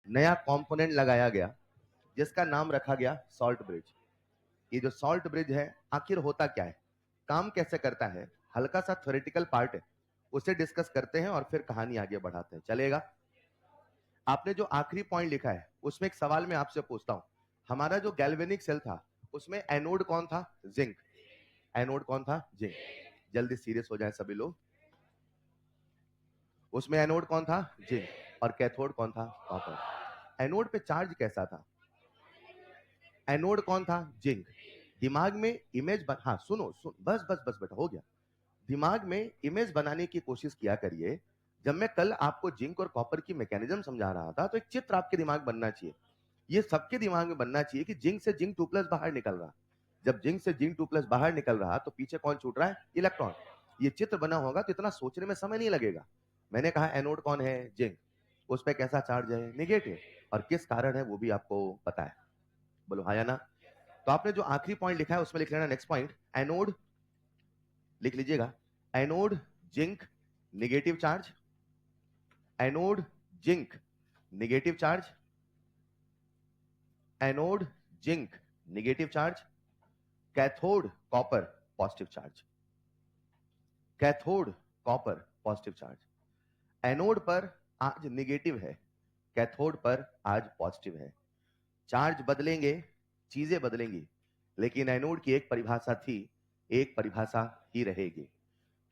नया कंपोनेंट लगाया गया जिसका नाम रखा गया सॉल्ट ब्रिज। ये जो सॉल्ट ब्रिज है आखिर होता क्या है, काम कैसे करता है, हल्का सा थ्योरेटिकल पार्ट है, उसे डिस्कस करते हैं और फिर कहानी आगे बढ़ाते हैं। चलेगा? आपने जो आखिरी पॉइंट लिखा है उसमें एक सवाल मैं आपसे पूछता हूं, हमारा जो गैल्वेनिक सेल था उसमें एनोड कौन था? जिंक। एनोड कौन था? जिंक। जल्दी सीरियस हो जाए सभी लोग। उसमें एनोड कौन था? जिंक। और कैथोड कौन था? कॉपर। एनोड पे चार्ज कैसा था? एनोड कौन था? जिंक। दिमाग में इमेज हाँ सुनो बस बस बस बेटा हो गया। दिमाग में इमेज बनाने की कोशिश किया करिए। जब मैं कल आपको जिंक और कॉपर की मैकेनिज्म समझा रहा था तो एक चित्र आपके दिमाग बनना चाहिए। ये सबके दिमाग में बनना चाहिए कि जिंक से जिंक 2 प्लस बाहर निकल रहा। जब जिंक से जिंक 2 प्लस बाहर निकल रहा तो पीछे कौन छूट रहा है? इलेक्ट्रॉन। ये चित्र बना होगा तो इतना सोचने में समय नहीं लगेगा। मैंने कहा एनोड कौन है? जिंक। उस पर कैसा चार्ज है? नेगेटिव। और किस कारण है वो भी आपको पता है। बोलो हाँ या ना? तो आपने जो आखिरी पॉइंट लिखा है उसमें लिख लेना नेक्स्ट पॉइंट, एनोड लिख लीजिएगा। Anode zinc negative charge, anode zinc negative charge, anode zinc negative charge, cathode copper positive charge. Cathode copper positive charge. Anode पर आज नेगेटिव है, कैथोड पर आज पॉजिटिव है। चार्ज बदलेंगे, चीजें बदलेंगी, लेकिन एनोड की एक परिभाषा थी, एक परिभाषा ही रहेगी।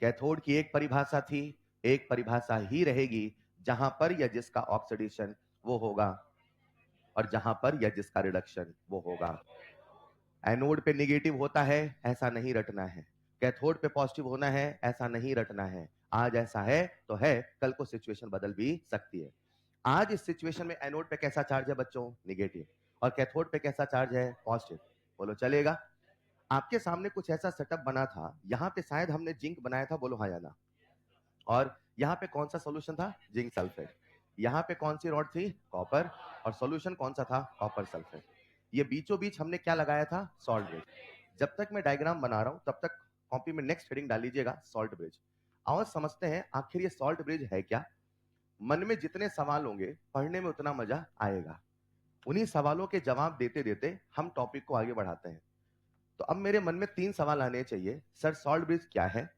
कैथोड की एक परिभाषा थी, एक परिभाषा ही रहेगी, जहां पर या जिसका ऑक्सीडेशन वो होगा और जहां पर या जिसका रिडक्शन वो होगा। एनोड पे नेगेटिव होता है ऐसा नहीं रटना है, कैथोड पे पॉजिटिव होना है ऐसा नहीं रटना है। आज ऐसा है तो है, कल को सिचुएशन बदल भी सकती है। आज इस सिचुएशन में एनोड पे कैसा चार्ज है बच्चों? नेगेटिव। और कैथोड पे कैसा चार्ज है? पॉजिटिव। बोलो चलेगा? आपके सामने कुछ ऐसा सेटअप बना था, यहां पे शायद हमने जिंक बनाया था, बोलो हाँ या ना? और यहाँ पे कौन सा सॉल्यूशन था? Zinc sulphate. यहाँ पे कौन सी रॉड थी? कॉपर। और सॉल्यूशन कौन सा था? Copper sulphate. ये बीचों बीच हमने क्या लगाया था? Salt bridge. जब तक मैं डायग्राम बना रहा हूं तब तक कॉपी में नेक्स्ट हेडिंग डाल लीजिएगा, सॉल्ट ब्रिज। आओ समझते हैं आखिर ये सॉल्ट ब्रिज है क्या। मन में जितने सवाल होंगे पढ़ने में उतना मजा आएगा। उन्हीं सवालों के जवाब देते देते हम टॉपिक को आगे बढ़ाते हैं। तो अब मेरे मन में 3 सवाल आने चाहिए। सर सॉल्ट ब्रिज क्या है,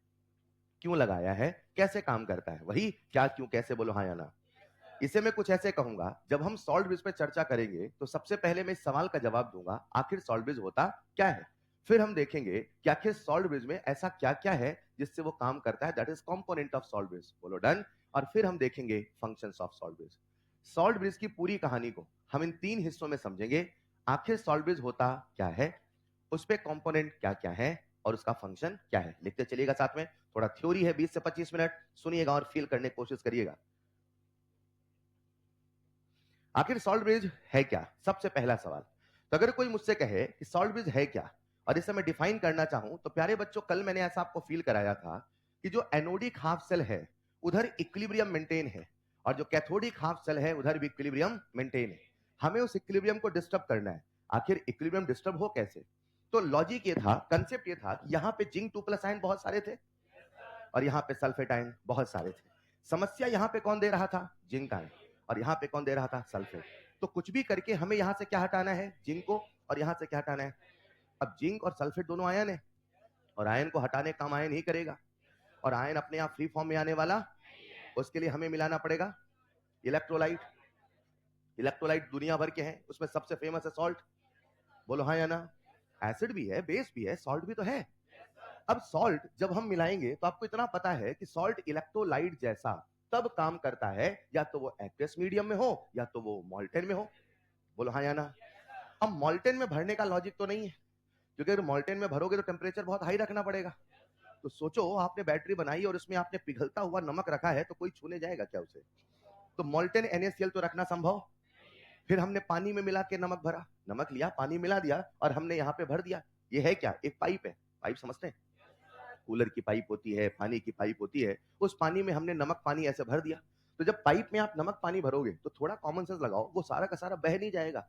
क्यों लगाया है, कैसे काम करता है? वही क्या क्यों कैसे, बोलो हाँ या ना? इसे मैं कुछ ऐसे कहूंगा, जब हम सॉल्ट ब्रिज पे चर्चा करेंगे तो सबसे पहले मैं इस सवाल का जवाब दूंगा, आखिर सॉल्ट ब्रिज होता क्या है। फिर हम देखेंगे कि आखिर सॉल्ट ब्रिज में ऐसा क्या क्या है जिससे वो काम करता है, that is component of salt bridge. बोलो डन। और फिर हम देखेंगे functions of salt bridge. Salt bridge की पूरी कहानी को हम इन 3 हिस्सों में समझेंगे। आखिर सॉल्ट ब्रिज होता क्या है, उस पे कंपोनेंट क्या क्या है और उसका फंक्शन क्या है। लिखते चलिएगा साथ में। थोड़ा थ्योरी है, 20 से 25 मिनट सुनिएगा और फील करने की कोशिश करिएगा। आखिर सॉल्ट ब्रिज है क्या, सबसे पहला सवाल। तो अगर कोई मुझसे कहे कि सॉल्ट ब्रिज है क्या और इसे मैं डिफाइन करना चाहूं, तो प्यारे बच्चों कल मैंने ऐसा आपको फील कराया था कि जो एनोडिक हाफ सेल है उधर इक्विलिब्रियम मेंटेन है और जो कैथोडिक हाफ सेल है उधर भी इक्विलिब्रियम मेंटेन है। हमें उस इक्विलिब्रियम को डिस्टर्ब करना है। आखिर इक्विलिब्रियम डिस्टर्ब हो कैसे? तो लॉजिक ये था, कंसेप्ट ये था कि यहां पे जिंक 2 प्लस आयन बहुत सारे थे और यहाँ पे सल्फेट आयन बहुत सारे थे। समस्या यहाँ पे कौन दे रहा था? Zinc ion. और यहाँ पे कौन दे रहा था? सल्फेट। तो कुछ भी करके हमें यहाँ से क्या हटाना है? जिंक को। और यहाँ से क्या हटाना है? अब जिंक और सल्फेट दोनों आयन है और आयन को हटाने का काम आयन ही करेगा। और आयन अपने आप फ्री फॉर्म में आने वाला, उसके लिए हमें मिलाना पड़ेगा इलेक्ट्रोलाइट। इलेक्ट्रोलाइट दुनिया भर के हैं, उसमें सबसे फेमस है सॉल्ट। बोलो हाँ या ना? एसिड भी है, बेस भी है, सॉल्ट भी तो है। अब सॉल्ट जब हम मिलाएंगे तो आपको इतना पता है कि सॉल्ट इलेक्ट्रोलाइट जैसा तब काम करता है, या तो वो एक्वस मीडियम में हो या तो वो मॉल्टेन में हो। बोलो हाँ या ना? अब मॉल्टेन में भरने का लॉजिक तो नहीं है, क्योंकि अगर मॉल्टेन में भरोगे तो टेम्परेचर बहुत हाई रखना पड़ेगा। तो सोचो आपने बैटरी बनाई और उसमें आपने पिघलता हुआ नमक रखा है, तो कोई छूने जाएगा क्या उसे? तो मॉल्टेन NaCl तो रखना संभव। फिर हमने पानी में मिला के नमक भरा, नमक लिया, पानी मिला दिया और हमने यहाँ पे भर दिया। ये है क्या? एक पाइप है। पाइप समझते हैं? कूलर की पाइप होती है, पानी की पाइप होती है, उस पानी में हमने नमक पानी ऐसे भर दिया। तो जब पाइप में आप नमक पानी भरोगे तो थोड़ा कॉमन सेंस लगाओ, वो सारा का सारा बह नहीं जाएगा।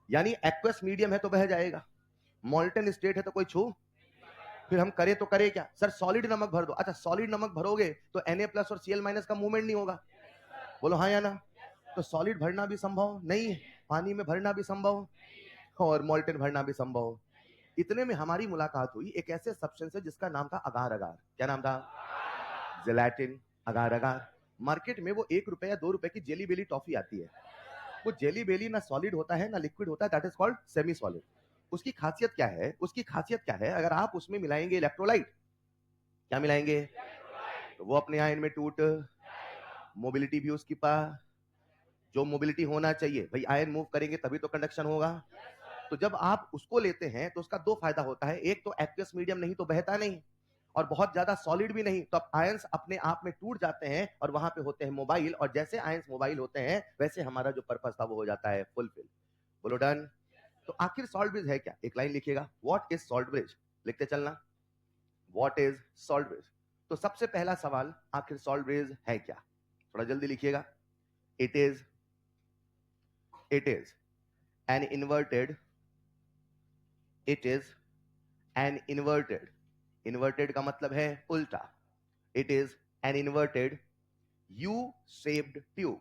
यानी एक्वस मीडियम है तो बह जाएगा, मॉल्टन स्टेट है तो कोई छू। फिर हम करें तो करें क्या? सर सॉलिड नमक भर दो। अच्छा सॉलिड नमक भरोगे तो Na+ और Cl- का मूवमेंट नहीं होगा। बोलो हाँ या ना? तो सॉलिड भरना भी संभव नहीं है, पानी में भरना भी संभव और मॉल्टन भरना भी संभव। इतने में हमारी मुलाकात हुई एक ऐसे सब्सटेंस से जिसका नाम था अगार अगार। क्या नाम था? जेलाटिन। अगार अगार। मार्केट में वो 1 रुपए या 2 रुपए की जेली बेली टॉफी आती है। वो जेली बेली ना सॉलिड होता है ना लिक्विड होता है, that is called semi solid. उसकी खासियत क्या है? उसकी खासियत क्या है? अगर आप उसमें मिलाएंगे इलेक्ट्रोलाइट, क्या मिलाएंगे? तो वो अपने आयन में टूट, मोबिलिटी भी उसकी पास, जो मोबिलिटी होना चाहिए भाई, आयन मूव करेंगे तभी तो कंडक्शन होगा। तो जब आप उसको लेते हैं तो उसका दो फायदा होता है, एक तो एक्वियस मीडियम नहीं तो बहता नहीं, और बहुत ज्यादा सॉलिड भी नहीं, तो अब आयंस अपने आप में टूट जाते हैं और वहां पे होते हैं मोबाइल, और जैसे आयंस मोबाइल होते हैं वैसे हमारा जो पर्पस था वो हो जाता है फुलफिल। बोलो डन। तो आखिर सॉल्ट ब्रिज है क्या? एक लाइन लिखिएगा, व्हाट इज सॉल्ट ब्रिज, लिखते चलना, व्हाट इज सॉल्ट ब्रिज। तो सबसे पहला सवाल, आखिर सॉल्ट ब्रिज है क्या? थोड़ा जल्दी लिखिएगा। It is an inverted, it is an inverted, inverted का मतलब है उल्टा, it is an inverted U shaped tube,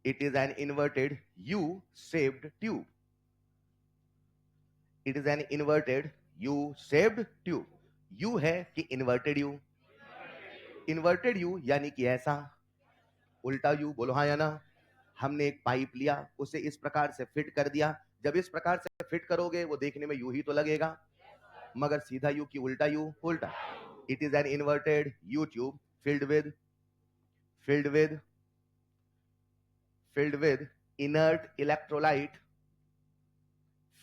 it is an inverted U shaped tube, it is an inverted U shaped tube। U है कि inverted U, inverted U यानी कि ऐसा, उल्टा U, बोलो हाँ या ना। हमने एक पाइप लिया, उसे इस प्रकार से फिट कर दिया, जब इस प्रकार से फिट करोगे वो देखने में यू ही तो लगेगा, मगर सीधा यू की उल्टा यू? उल्टा। It is an inverted you tube filled with inert electrolyte,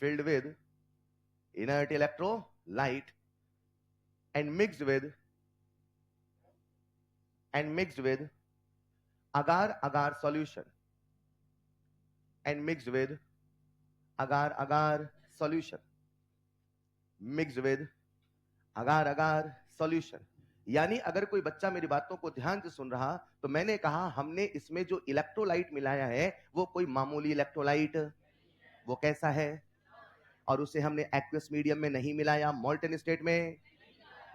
filled with inert electrolyte and mixed with agar agar solution, and mixed with agar agar solution, mixed with agar agar solution। यानी अगर कोई बच्चा मेरी बातों को ध्यान से सुन रहा, तो मैंने कहा हमने इसमें जो इलेक्ट्रोलाइट मिलाया है वो कोई मामूली इलेक्ट्रोलाइट, वो कैसा है? और उसे हमने एक्वियस मीडियम में नहीं मिलाया, मॉल्टन स्टेट में,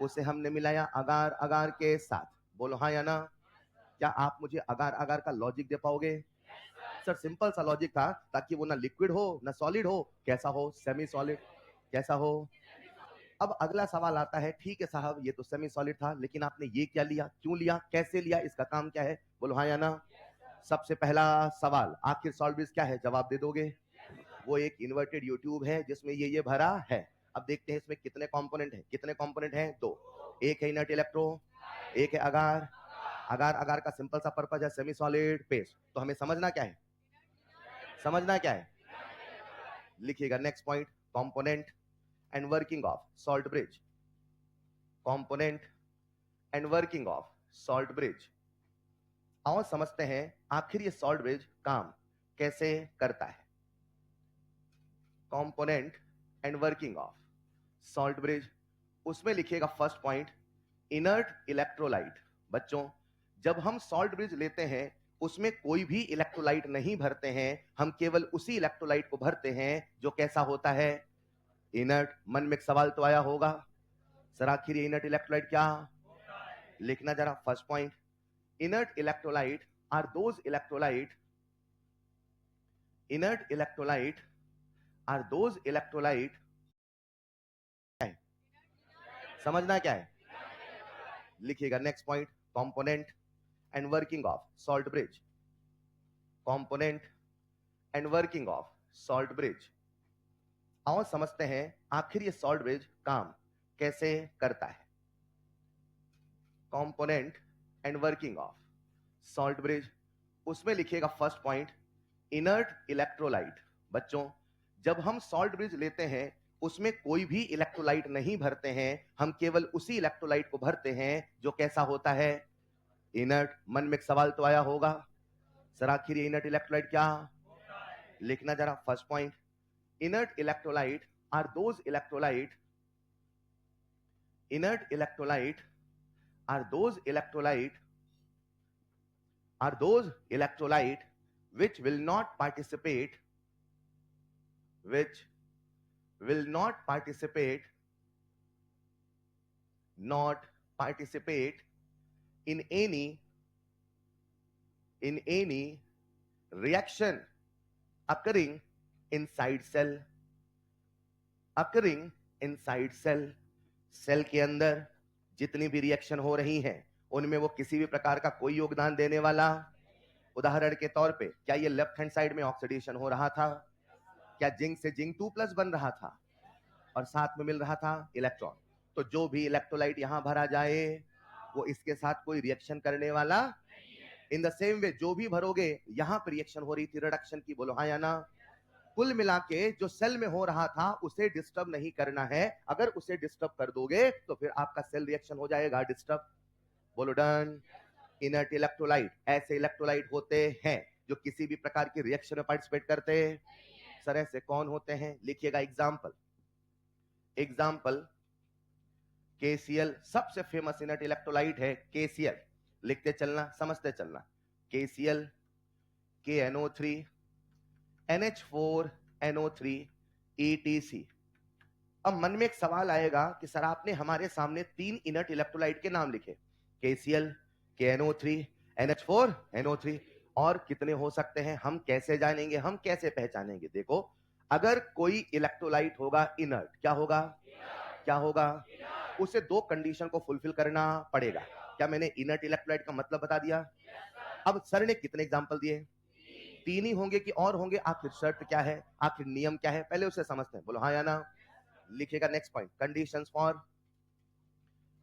उसे हमने मिलाया अगार अगार के साथ। बोलो हाँ या ना। क्या आप मुझे अगार अगार का लॉजिक दे पाओगे? सर सिंपल सा लॉजिक था, ताकि वो ना लिक्विड हो ना सॉलिड हो, कैसा हो? Semi solid. कैसा हो? अब अगला सवाल आता है, ठीक है साहब ये तो सेमी सॉलिड था, लेकिन आपने ये क्या लिया, क्यों लिया, कैसे लिया, इसका काम क्या है? बोलो हाँ या ना। सबसे पहला सवाल, आखिर सॉल्ट ब्रिज क्या है? जवाब दे दोगे? वो एक इन्वर्टेड यू ट्यूब है जिसमें ये भरा है। अब देखते हैं इसमें कितने कंपोनेंट हैं। कितने कंपोनेंट हैं? दो। एक है इनर्ट इलेक्ट्रो, एक है अगार। अगार अगार का सिंपल सा पर्पस है सेमी सॉलिड पेस्ट। तो हमें समझना क्या है? समझना क्या है? लिखिएगा next point, component and working of salt bridge, component and working of salt bridge. आओ समझते हैं आखिर ये सॉल्ट ब्रिज काम कैसे करता है। Component and working of salt bridge, उसमें लिखिएगा फर्स्ट पॉइंट, इनर्ट इलेक्ट्रोलाइट। बच्चों जब हम सॉल्ट ब्रिज लेते हैं उसमें कोई भी इलेक्ट्रोलाइट नहीं भरते हैं, हम केवल उसी इलेक्ट्रोलाइट को भरते हैं जो कैसा होता है? इनर्ट। मन में एक सवाल तो आया होगा, सर आखिर ये इनर्ट इलेक्ट्रोलाइट क्या? लिखना जरा first point, inert electrolyte are those electrolyte, inert electrolyte are those electrolyte, समझना क्या है? लिखिएगा next point, component and working of salt bridge, component and working of salt bridge. आओ समझते हैं आखिर ये सॉल्ट ब्रिज काम कैसे करता है। Component and working of salt bridge, उसमें लिखिएगा फर्स्ट पॉइंट, इनर्ट इलेक्ट्रोलाइट। बच्चों जब हम सॉल्ट ब्रिज लेते हैं उसमें कोई भी इलेक्ट्रोलाइट नहीं भरते हैं, हम केवल उसी इलेक्ट्रोलाइट को भरते हैं जो कैसा होता है? इनर्ट। मन में एक सवाल तो आया होगा, सर आखिर ये इनर्ट इलेक्ट्रोलाइट क्या? लिखना जरा first point, inert electrolyte are those electrolyte, inert electrolyte are those electrolyte, are those electrolyte which will not participate, which will not participate, not participate in any in any reaction occurring inside cell, occurring inside cell, cell के अंदर जितनी भी reaction हो रही हैं उनमें वो किसी भी प्रकार का कोई योगदान देने वाला, उदाहरण के तौर पे क्या ये लेफ्ट हैंड साइड में ऑक्सीडेशन हो रहा था, क्या जिंक से जिंक 2+ बन रहा था और साथ में मिल रहा था इलेक्ट्रॉन, तो जो भी इलेक्ट्रोलाइट यहां भरा जाए वो इसके साथ कोई रिएक्शन करने वाला, इन द सेम वे जो भी भरोगे यहां पर रिएक्शन हो रही थी रिडक्शन की, बोलो हाँ या ना। कुल मिला के जो सेल में हो रहा था उसे डिस्टर्ब नहीं करना है, अगर उसे डिस्टर्ब कर दोगे तो फिर आपका सेल रिएक्शन हो जाएगा डिस्टर्ब, बोलो डन। इनर्ट इलेक्ट्रोलाइट ऐसे इलेक्ट्रोलाइट होते हैं जो किसी भी प्रकार की रिएक्शन में पार्टिसिपेट करते हैं, सर ऐसे कौन होते हैं, लिखिएगा एग्जाम्पल, एग्जाम्पल KCl सबसे फेमस इनर्ट इलेक्ट्रोलाइट है KCl, लिखते चलना समझते चलना, KCl KNO3 NH4NO3 ETC। अब मन में एक सवाल आएगा कि सर आपने हमारे सामने 3 इनर्ट इलेक्ट्रोलाइट के नाम लिखे, KCl KNO3 NH4NO3, और कितने हो सकते हैं हम कैसे जानेंगे, हम कैसे पहचानेंगे। देखो अगर कोई इलेक्ट्रोलाइट होगा इनर्ट, क्या होगा, क्या होगा, उसे 2 कंडीशन को फुलफिल करना पड़ेगा। क्या मैंने इनर्ट इलेक्ट्रोलाइट का मतलब बता दिया। अब सर ने कितने एग्जांपल दिए, 3 ही होंगे कि और होंगे, आखिर शर्त क्या है, आखिर नियम क्या है, पहले उसे समझते हैं, बोलो हाँ या ना। लिखिएगा next point,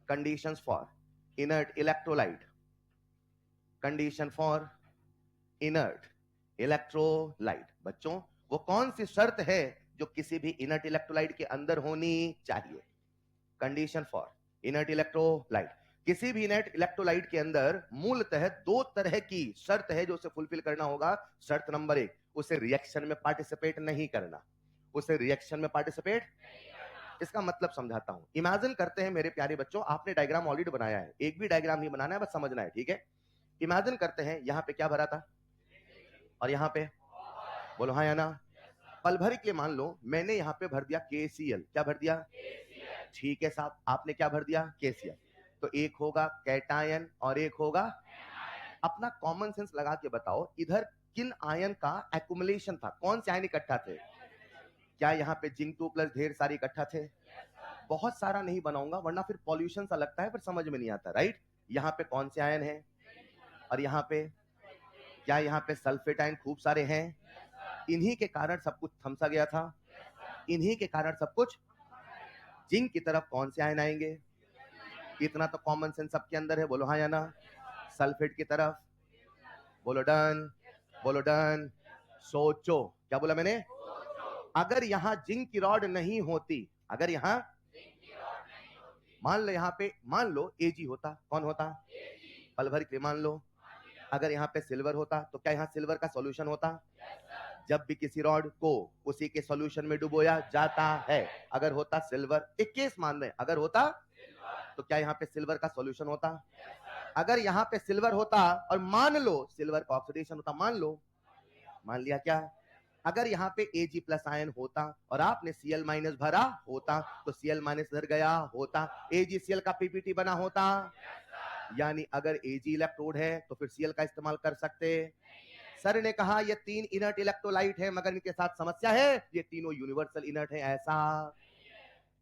conditions for inert electrolyte, condition for inert electrolyte. बच्चों वो कौन सी शर्त है जो किसी भी इनर्ट इलेक्ट्रोलाइट के अंदर होनी चाहिए, कंडीशन फॉर इनर्ट इलेक्ट्रोलाइट। किसी भी इनर्ट इलेक्ट्रोलाइट के अंदर मूलतः 2 तरह की शर्त है जो उसे फुलफिल करना होगा। शर्त नंबर 1, उसे रिएक्शन में पार्टिसिपेट नहीं करना, उसे रिएक्शन में पार्टिसिपेट, इसका मतलब समझाता हूं। इमेजिन करते हैं मेरे प्यारे बच्चों, आपने डायग्राम ऑलरेडी बनाया है, एक भी डायग्राम नहीं बनाना है, बस समझना है, ठीक है। इमेजिन करते हैं यहां पे क्या भरा था और यहां पे, बोलो हाँ या ना। पल भर के लिए मान लो मैंने यहां पे भर दिया KCl, क्या भर दिया, ठीक है साहब, आपने क्या भर दिया KCl, तो एक होगा कैटायन और एक होगा, अपना कॉमन सेंस लगा के बताओ इधर किन आयन का एक्युमुलेशन था, कौन से आयन इकट्ठा थे, क्या यहाँ पे जिंक 2+ ढेर सारे इकट्ठा थे, बहुत सारा नहीं बनाऊंगा वरना फिर पॉल्यूशन सा लगता है पर समझ में नहीं आता, राइट। यहाँ पे कौन से आयन है और यहाँ पे क्या, यहाँ पे सल्फेट आयन खूब सारे हैं, इन्हीं के कारण सब कुछ थमसा गया था, इन्हीं के कारण सब कुछ। जिंक की तरफ कौन से आयन आएंगे, इतना तो कॉमन सेंस सबके अंदर है, बोलो हाँ या ना। सल्फेट की तरफ, बोलो डन, बोलो डन। सोचो क्या बोला मैंने, अगर यहां जिंक की रॉड नहीं होती, अगर यहां मान लो यहां पे मान लो Ag होता, कौन होता, पल भर के मान लो, अगर यहाँ पे सिल्वर होता तो क्या यहाँ सिल्वर का सॉल्यूशन होता, जब भी किसी रॉड को उसी के सॉल्यूशन में डुबोया जाता है, अगर होता सिल्वर, एक केस मान रहे, अगर होता तो क्या यहाँ पे सिल्वर का सॉल्यूशन होता, अगर यहाँ पे सिल्वर होता और मान लो सिल्वर का ऑक्सीडेशन होता, मान लो, मान लिया क्या, अगर यहाँ पे Ag+ आयन होता और आपने Cl- भरा होता तो Cl- इधर गया होता, AgCl का PPT बना होता, यानी अगर Ag इलेक्ट्रोड है तो फिर Cl का इस्तेमाल कर सकते। सर ने कहा ये 3 इनर्ट इलेक्ट्रोलाइट है मगर इनके साथ समस्या है, ये तीनों यूनिवर्सल इनर्ट है, ऐसा।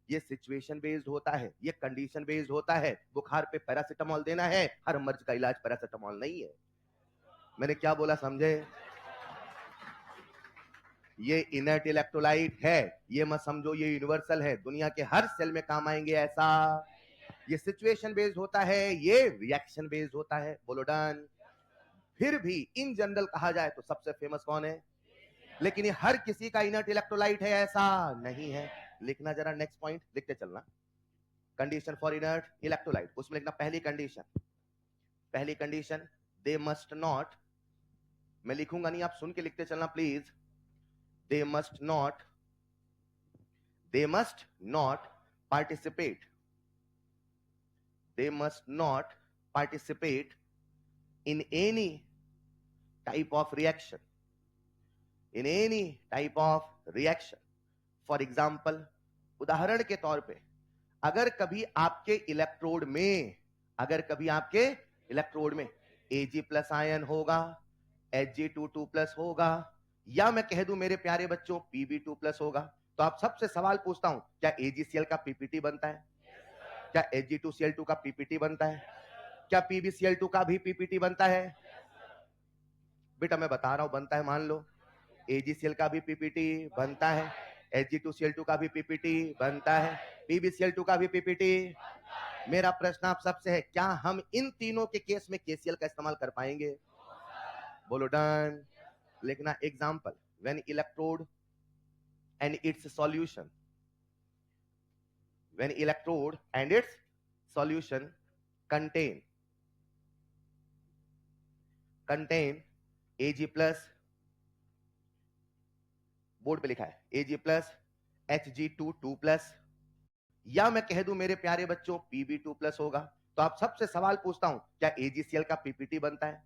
ये सिचुएशन बेस्ड होता है, ये कंडीशन बेस्ड होता है। बुखार पे पैरासिटामोल देना है, हर मर्ज का इलाज पैरासिटामोल नहीं है। मैंने क्या बोला समझे, ये इनर्ट इलेक्ट्रोलाइट है, ये मत समझो ये यूनिवर्सल है, दुनिया के हर सेल में काम आएंगे, ऐसा। ये सिचुएशन बेस्ड होता है, ये रिएक्शन बेस्ड होता है, बोलो डन। फिर भी इन जनरल कहा जाए तो सबसे फेमस कौन है, लेकिन ये हर किसी का इनर्ट इलेक्ट्रोलाइट है, ऐसा नहीं है। लिखना जरा नेक्स्ट पॉइंट, लिखते चलना, कंडीशन फॉर इनर्ट इलेक्ट्रोलाइट, उसमें लिखना पहली कंडीशन, दे मस्ट नॉट, मैं लिखूंगा नहीं, आप सुन के लिखते चलना please, they must not participate, they must not participate in any type of reaction, in any type of reaction. For example, उदाहरण के तौर पे अगर कभी आपके इलेक्ट्रोड में, अगर कभी आपके इलेक्ट्रोड में Ag+ आयन होगा Hg2 2+ होगा, या मैं कह दूं मेरे प्यारे बच्चों Pb2 प्लस होगा। तो आप सबसे सवाल पूछता हूं, क्या AgCl का पीपीटी बनता है? क्या Hg2Cl2 का पीपीटी बनता है? क्या PbCl2 का भी पीपीटी बनता है? बेटा मैं बता रहा हूं बनता है, मान लो। AgCl का भी पीपीटी बनता है, Hg2Cl2 का भी पीपीटी बनता है, PbCl2 का भी पीपीटी। मेरा प्रश्न आप सबसे है, क्या हम इन तीनों के केस में KCl का इस्तेमाल कर पाएंगे? बोलो डन। लिखना example, when electrode and its solution, when electrode and its solution contain Ag plus, board पे लिखा है Ag plus Hg2 2+, या मैं कह दूं मेरे प्यारे बच्चों Pb2 प्लस होगा। तो आप सबसे सवाल पूछता हूं, क्या AgCl का पीपीटी बनता है?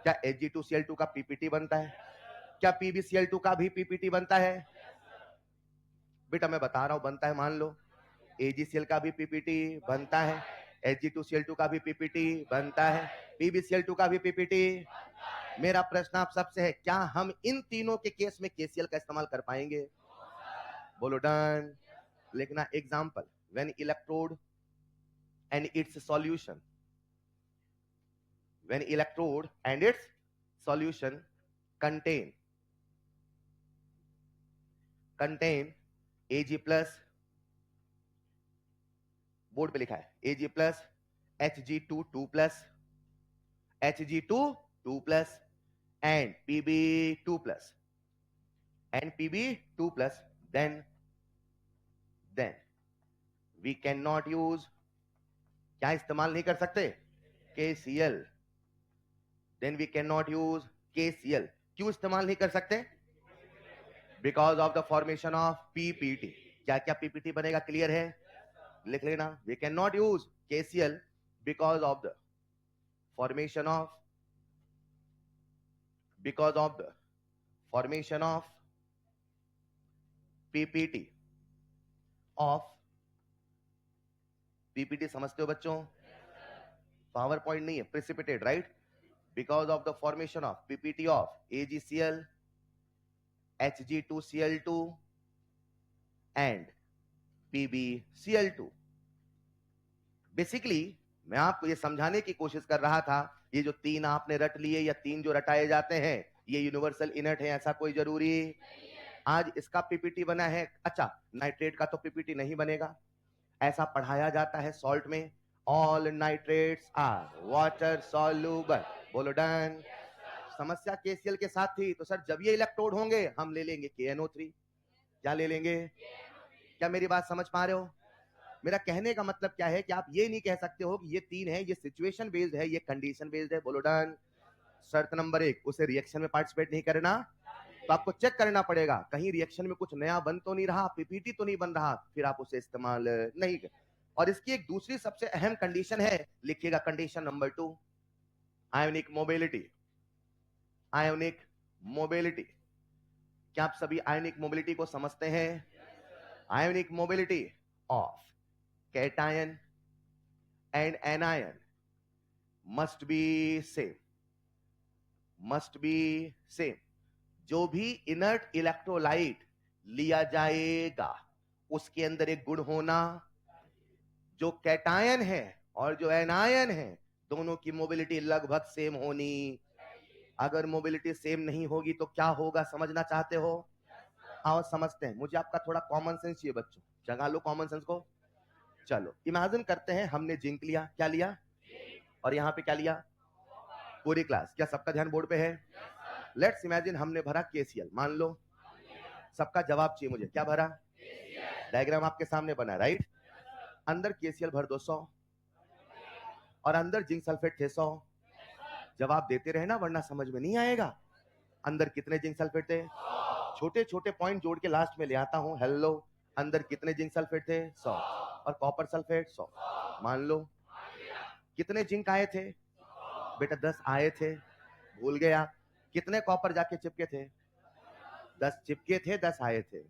क्या Hg2Cl2 का पीपीटी बनता है? क्या PbCl2 का भी पीपीटी बनता है? बेटा मैं बता रहा हूं बनता है, मान लो। AgCl का भी पीपीटी बनता है, Hg2Cl2 का भी पीपीटी बनता है, PbCl2 का भी पीपीटी। मेरा प्रश्न आप सबसे है, क्या हम इन तीनों के केस में KCl का इस्तेमाल कर पाएंगे? बोलो डन। लिखना example, when electrode and its solution, when electrode and its solution contain Ag plus, board पे लिखा है Ag plus Hg2 2+, Hg2 2+ and Pb2 plus, then we cannot use, क्या इस्तेमाल नहीं कर सकते? KCl। then we cannot use KCl। क्यों इस्तेमाल नहीं कर सकते? because of the formation of PPT। क्या क्या PPT बनेगा, क्लियर है? लिख लेना, we cannot use KCl because of the formation of PPT of PPT समझते हो बच्चों? पावर पॉइंट नहीं है, precipitate, right? because of the formation of PPT of AgCl, Hg2Cl2 and PbCl2। Basically मैं आपको ये समझाने की कोशिश कर रहा था, ये जो तीन आपने रट लिए या तीन जो रटाए जाते हैं, ये यूनिवर्सल इनर्ट है, ऐसा कोई जरूरी आज इसका पीपीटी बना है। अच्छा, नाइट्रेट का तो पीपीटी नहीं बनेगा, ऐसा पढ़ाया जाता है सॉल्ट में, all nitrates are water soluble. बोलो डन। समस्या केसीएल के साथ थी, तो सर जब ये इलेक्ट्रोड होंगे हम ले लेंगे KNO3। क्या ले लेंगे? क्या मेरी बात समझ पा रहे हो? मेरा कहने का मतलब क्या है कि आप ये नहीं कह सकते हो कि ये तीन है, ये सिचुएशन बेस्ड है, ये कंडीशन बेस्ड है। बोलो डन। शर्त नंबर 1, उसे रिएक्शन में पार्टिसिपेट नहीं करना, तो आपको चेक करना पड़ेगा कहीं रिएक्शन में कुछ नया बन तो नहीं रहा, पीपीटी तो नहीं बन रहा, फिर आप उसे इस्तेमाल नहीं कर। और इसकी एक दूसरी सबसे अहम कंडीशन है, लिखिएगा condition number 2, ionic mobility. Ionic mobility, क्या आप सभी आयोनिक मोबिलिटी को समझते हैं? Ionic mobility of cation and anion must be same। जो भी इनर्ट इलेक्ट्रोलाइट लिया जाएगा उसके अंदर एक गुण होना, जो कैटायन है और जो एनायन है दोनों की मोबिलिटी लगभग सेम होनी। अगर मोबिलिटी सेम नहीं होगी तो क्या होगा, समझना चाहते हो? आओ समझते हैं। मुझे आपका थोड़ा कॉमन सेंस चाहिए बच्चों, जगा लो कॉमन सेंस को। चलो इमेजिन करते हैं हमने जिंक लिया, क्या लिया, और यहां पे क्या लिया, पूरी क्लास। क्या सबका ध्यान बोर्ड पे है? लेट्स इमेजिन हमने भरा KCl, मान लो। सबका जवाब चाहिए मुझे, क्या भरा? डायग्राम आपके सामने बना, राइट? अंदर KCl भर दो 100 और अंदर जिंक सल्फेट थे 100। जवाब देते रहे ना, वरना समझ में नहीं आएगा। अंदर कितने जिंक सल्फेट थे? छोटे छोटे पॉइंट जोड़ के लास्ट में ले आता हूं। हेलो, अंदर कितने जिंक सल्फेट थे? 100। और कॉपर सल्फेट 100। मान लो कितने जिंक आए थे? बेटा 10 आए थे, भूल गया। कितने कॉपर जाके चिपके थे? 10 चिपके थे, 10 आए थे।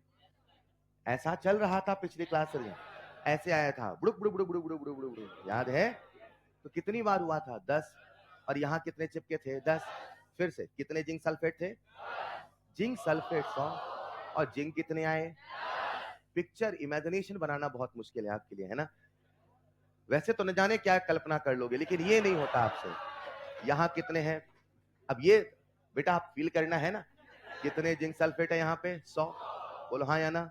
ऐसा चल रहा था पिछली क्लास में, ऐसे आया था, बुड़ुक बुड़ुक बुड़ुक बुड़ुक बुड़ुक बुड़ुक, याद है? तो कितनी बार हुआ था? 10। और यहां कितने चिपके थे? 10। फिर से कितने जिंक सल्फेट थे? जिंक सल्फेट 100 और जिंक कितने आए? पिक्चर इमेजिनेशन बनाना बहुत मुश्किल है आपके लिए, है ना? वैसे तो न जाने क्या कल्पना कर लोगे, लेकिन ये नहीं होता आपसे। यहां कितने हैं? अब ये बेटा आप फील करना है ना, कितने जिंक सल्फेट है यहाँ पे? 100। बोलो हाँ या ना?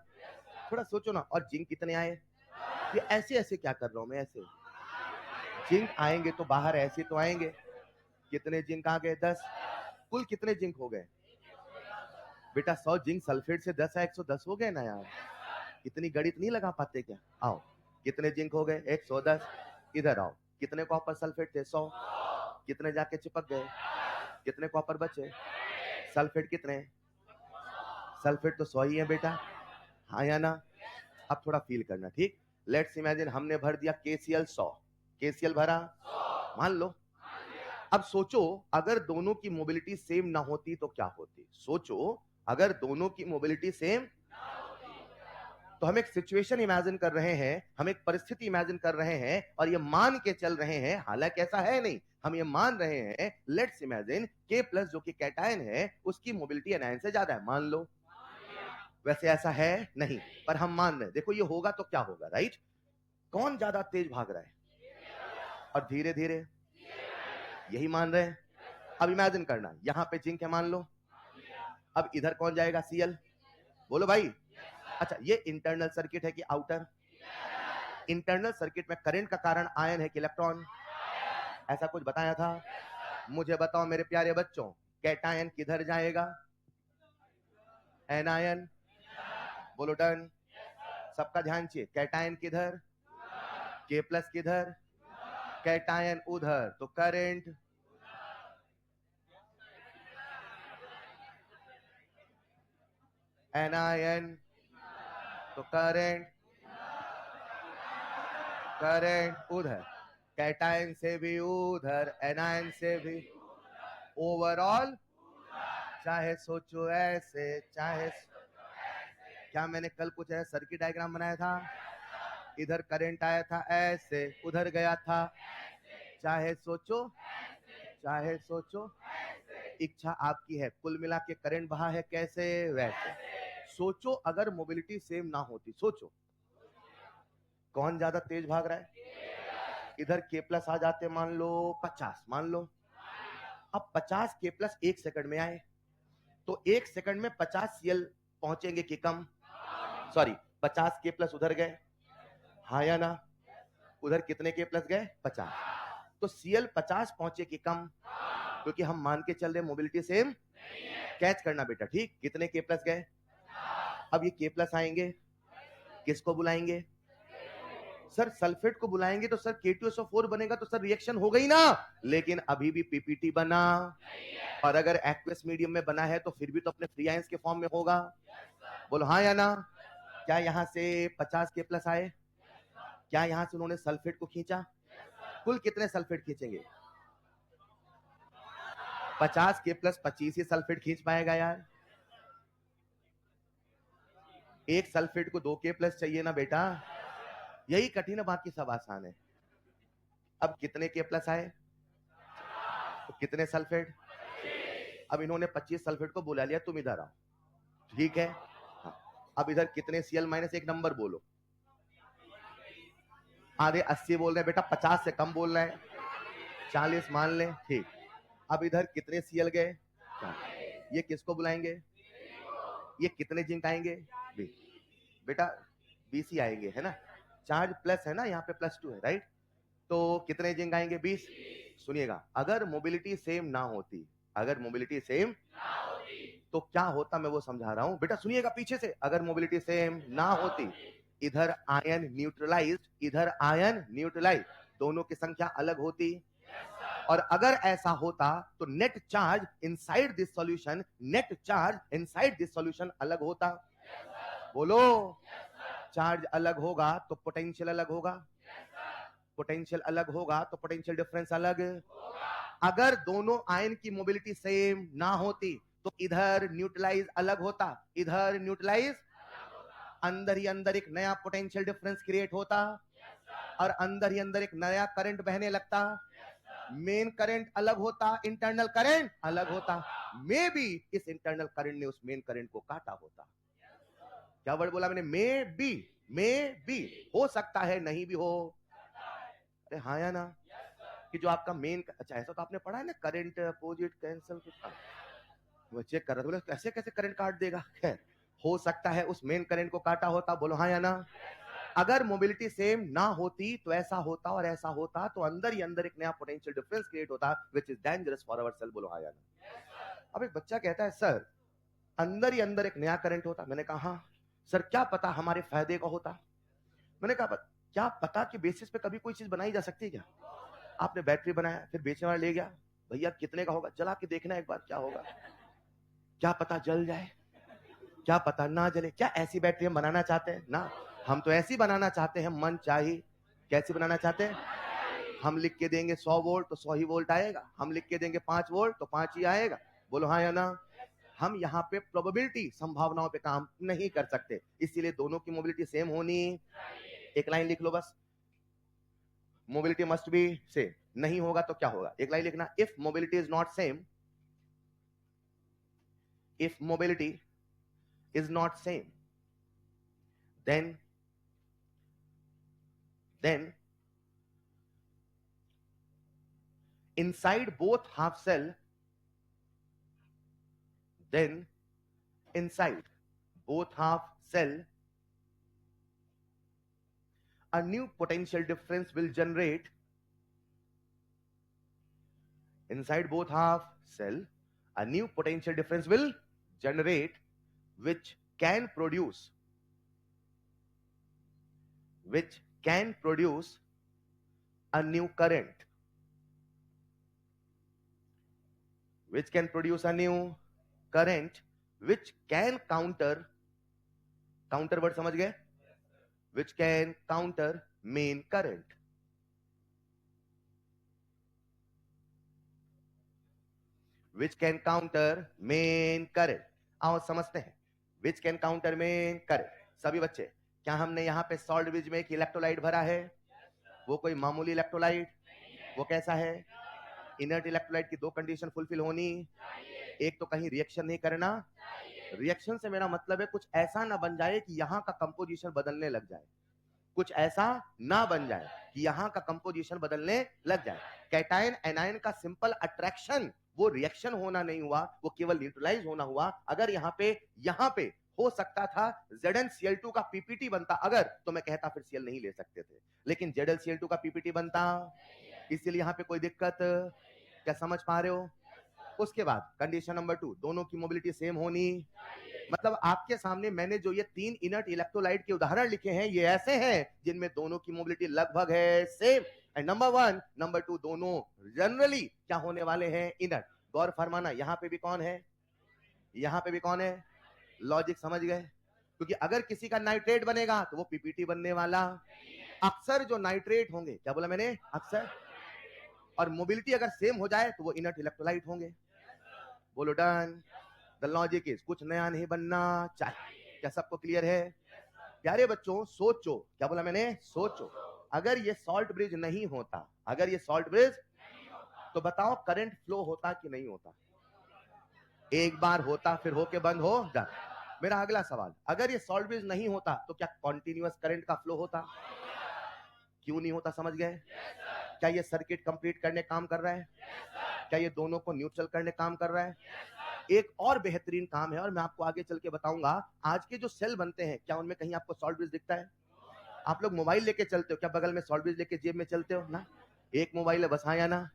थोड़ा सोचो ना। और जिंक कितने आए? ये ऐसे ऐसे क्या कर रहा हूं मैं? ऐसे जिंक आएंगे तो बाहर ऐसे तो आएंगे। कितने जिंक आ गए? 10। कुल कितने जिंक हो गए बेटा? 100 जिंक सल्फेट से 10 है, 110 हो गए ना यार। इतनी गणित नहीं लगा पाते क्या? आओ, कितने जिंक हो गए? 110। इधर आओ, कितने कॉपर सल्फेट थे? 100। कितने जाके चिपक गए? कितने कॉपर बचे? सल्फेट कितने? सल्फेट तो 100 ही है बेटा, हाँ या ना? अब थोड़ा फील करना, ठीक? लेट्स इमेजिन हमने भर दिया KCl 100। KCl भरा, मान लो। अब सोचो अगर दोनों की मोबिलिटी सेम ना होती तो क्या होती? सोचो अगर दोनों की मोबिलिटी सेम, तो हम एक सिचुएशन इमेजिन कर रहे हैं, हम एक परिस्थिति इमेजिन कर रहे हैं और ये मान के चल रहे हैं, हालांकि ऐसा है नहीं, हम ये मान रहे हैं लेट्स इमेजिन K प्लस जो कि कैटायन है उसकी मोबिलिटी एनायन से ज्यादा है, मान लो। वैसे ऐसा है नहीं, पर हम मान रहे हैं। देखो ये होगा तो क्या होगा, राइट? कौन ज्यादा तेज भाग रहा है? और धीरे धीरे, यही मान रहे हैं। अब इमेजिन करना, यहां पे जिंक है मान लो, अब इधर कौन जाएगा? Cl। बोलो भाई। अच्छा, ये इंटरनल सर्किट है कि आउटर? इंटरनल सर्किट में करंट का कारण आयन है कि इलेक्ट्रॉन? ऐसा कुछ बताया था? मुझे बताओ मेरे प्यारे बच्चों, कैटायन किधर जाएगा? एनायन। बोलो डन। सबका ध्यान चाहिए, कैटायन किधर? K प्लस किधर? कैटायन उधर, तो करंट एनायन, तो करंट उधर, कैटायन से भी उधर, एनायन से भी, ओवरऑल चाहे सोचो ऐसे, चाहे क्या मैंने कल कुछ है सर्किट डायग्राम बनाया था? इधर करंट आया था ऐसे, उधर गया था, चाहे सोचो, चाहे सोचो, इच्छा आपकी है। कुल मिला के करंट बहा है कैसे? वैसे। सोचो अगर मोबिलिटी सेम ना होती, सोचो कौन ज्यादा तेज भाग रहा है? इधर K प्लस आ जाते मान लो 50, मान लो। अब 50 K प्लस 1 सेकंड में आए तो 1 सेकंड में 50 Cl पहुंचेंगे कि कम? सॉरी, 50 K प्लस उधर गए, हाँ या ना? उधर कितने K प्लस गए? 50। तो Cl 50 पहुंचे कि कम? क्योंकि हम मान के चल रहे मोबिलिटी सेम। कैच करना बेटा, ठीक? कितने K प्लस गए? अब ये K प्लस आएंगे, किसको बुलाएंगे? सर सल्फेट को बुलाएंगे तो सर K2SO4 बनेगा, तो सर रिएक्शन हो गई ना। लेकिन अभी भी PPT बना, और अगर एक्वस मीडियम में बना है तो फिर भी तो अपने फ्री आयंस के फॉर्म में होगा। बोलो हाँ या ना? क्या यहां से 50 K प्लस आए? क्या यहां से उन्होंने सल्फेट को खींचा? कुल कितने सल्फेट खींचेंगे? 50 K प्लस 25 ही सल्फेट खींच पाएगा यार। एक सल्फेट को 2 K प्लस चाहिए ना बेटा, यही कठिन है, बाकी सब आसान है। अब कितने K प्लस आए? तो कितने सल्फेट? अब इन्होंने 25 सल्फेट को बुला लिया, तुम इधर आओ, ठीक है? हाँ। अब इधर कितने Cl माइनस, एक नंबर बोलो। आधे 80 बोल रहे हैं बेटा, 50 से कम बोल रहे हैं, 40 मान लें, ठीक। अब इधर कितने Cl गए? ये किसको बुलाएंगे? ये कितने जिंक आएंगे? बेटा 20 ही आएंगे, है ना? चार्ज प्लस है ना, यहाँ पे +2 है, राइट? तो कितने जिंक आएंगे? 20। सुनिएगा, अगर मोबिलिटी सेम ना होती, अगर मोबिलिटी सेम तो क्या होता, मैं वो समझा रहा हूं बेटा, सुनिएगा पीछे से। अगर मोबिलिटी सेम ना होती, इधर आयन न्यूट्रलाइज्ड, इधर आयन न्यूट्रलाइज्ड, दोनों की संख्या अलग होती। और अगर ऐसा होता तो net charge inside this solution, net charge inside this solution अलग होता। बोलो, चार्ज अलग होगा तो पोटेंशियल अलग होगा, पोटेंशियल अलग होगा तो पोटेंशियल डिफरेंस अलग। अगर दोनों आयन की मोबिलिटी सेम ना होती तो इधर न्यूट्रलाइज अलग होता, इधर न्यूट्रलाइज, अंदर ही अंदर एक नया पोटेंशियल डिफरेंस क्रिएट होता, और अंदर ही अंदर एक नया करंट बहने लगता। मेन करंट अलग होता, इंटरनल करंट अलग होता, मे बी इस इंटरनल करंट ने उस मेन करंट को काटा होता। क्या वर्ड बोला मैंने? मे बी, हो सकता है, नहीं भी हो। अरे हाँ या ना, कि जो आपका मेन, अच्छा ऐसा तो आपने पढ़ा है ना, करंट अपोजिट कैंसल कुछ था, वो चेक कर रहा था, बोले कैसे कैसे करंट काट देगा। खैर, हो सकता है उस मेन करंट को काटा होता। बोलो हाँ या ना। अगर मोबिलिटी सेम ना होती तो ऐसा होता और ऐसा होता, तो अंदर ही अंदर एक नया पोटेंशियल डिफरेंस क्रिएट होता, which is dangerous for our cell. बोलो हाँ या ना। अब एक बच्चा कहता है सर अंदर ही अंदर एक नया करंट होता। मैंने कहा हाँ सर, क्या पता हमारे फायदे का होता। मैंने कहा क्या पता कि बेसिस पे कभी कोई चीज बनाई जा सकती है क्या? आपने बैटरी बनाया, फिर बेचने वाला ले गया, भैया कितने का होगा, चला के देखना एक बार क्या होगा, क्या पता जल जाए, क्या पता ना जले। क्या ऐसी बैटरी हम बनाना चाहते हैं ना? हम तो ऐसी बनाना चाहते हैं मन चाहिए। कैसी बनाना चाहते हैं? हम लिख के देंगे 100 वोल्ट तो 100 ही वोल्ट आएगा, हम लिख के देंगे 5 वोल्ट तो 5 ही आएगा। बोलो हाँ या ना। हम यहाँ पे प्रोबेबिलिटी, संभावनाओं पे काम नहीं कर सकते, इसीलिए दोनों की मोबिलिटी सेम होनी। एक लाइन लिख लो बस, मोबिलिटी मस्ट बी सेम। नहीं होगा तो क्या होगा? एक लाइन लिखना, if mobility is not same, if mobility is not same, then inside both half cell, then inside both half cell a new potential difference will generate. Inside both half cell a new potential difference will generate, which can produce a new current, which can produce a new current, which can counter word समझ गए? Which can counter main current. Which can counter main current. आओ समझते हैं, which can counter main current. सभी बच्चे, क्या हमने यहाँ पे सॉल्ट ब्रिज में एक इलेक्ट्रोलाइट भरा है? वो कोई मामूली इलेक्ट्रोलाइट, वो कैसा है? इनर्ट इलेक्ट्रोलाइट की दो कंडीशन फुलफिल होनी, एक तो कहीं रिएक्शन नहीं करना। रिएक्शन से मेरा मतलब है कुछ ऐसा ना बन जाए कि यहाँ का कंपोजिशन बदलने लग जाए, कुछ ऐसा ना बन जाए कि यहाँ का कंपोजिशन बदलने लग जाए। कैटायन एनायन का सिंपल अट्रैक्शन, वो रिएक्शन होना नहीं हुआ, वो केवल न्यूट्रलाइज होना हुआ। अगर यहाँ पे हो सकता था ZnCl2 का पीपीटी बनता, अगर तो मैं कहता फिर Cl नहीं ले सकते थे, लेकिन ZlCl2 का पीपीटी बनता, इसलिए यहाँ पे कोई दिक्कत। क्या समझ पा रहे हो? उसके बाद कंडीशन नंबर 2, दोनों की मोबिलिटी सेम होनी। मतलब आपके सामने मैंने जो ये 3 इनर्ट इलेक्ट्रोलाइट के उदाहरण लिखे हैं, ये ऐसे हैं जिनमें दोनों की मोबिलिटी लगभग है सेम। एंड नंबर 1, नंबर 2 दोनों जनरली क्या होने वाले हैं? इनर्ट। गौर फरमाना, यहाँ पे भी कौन है, यहाँ पे भी कौन है? लॉजिक समझ गए? क्योंकि अगर किसी का नाइट्रेट बनेगा तो वो पीपीटी बनने वाला। अक्सर जो नाइट्रेट होंगे, क्या बोला मैंने? अक्सर, और मोबिलिटी अगर सेम हो जाए तो वो इनर्ट इलेक्ट्रोलाइट होंगे। बोलो डन। द लॉजिक इज, कुछ नया नहीं बनना चाहिए। क्या सबको क्लियर है? प्यारे बच्चों सोचो, क्या बोला मैंने? सोचो, अगर ये सॉल्ट ब्रिज नहीं होता, अगर ये सॉल्ट ब्रिज, तो बताओ करंट फ्लो होता कि नहीं होता? एक बार होता, फिर होके बंद हो जाता। मेरा अगला सवाल, अगर ये सॉल्ट ब्रिज नहीं होता तो क्या कॉन्टिन्यूअस करंट का फ्लो होता? क्यों नहीं होता? समझ गए? क्या ये सर्किट कंप्लीट करने काम कर रहा है? क्या ये दोनों को न्यूट्रल करने काम कर रहा है? एक और बेहतरीन काम है, और मैं आपको आगे चल के बताऊंगा। आज के जो सेल बनते हैं, क्या उनमें कहीं आपको सॉल्ट ब्रिज दिखता है? आप लोग मोबाइल लेके चलते हो, क्या बगल में सॉल्ट ब्रिज लेके जेब में चलते हो ना? एक मोबाइल है बस, हाँ या ना?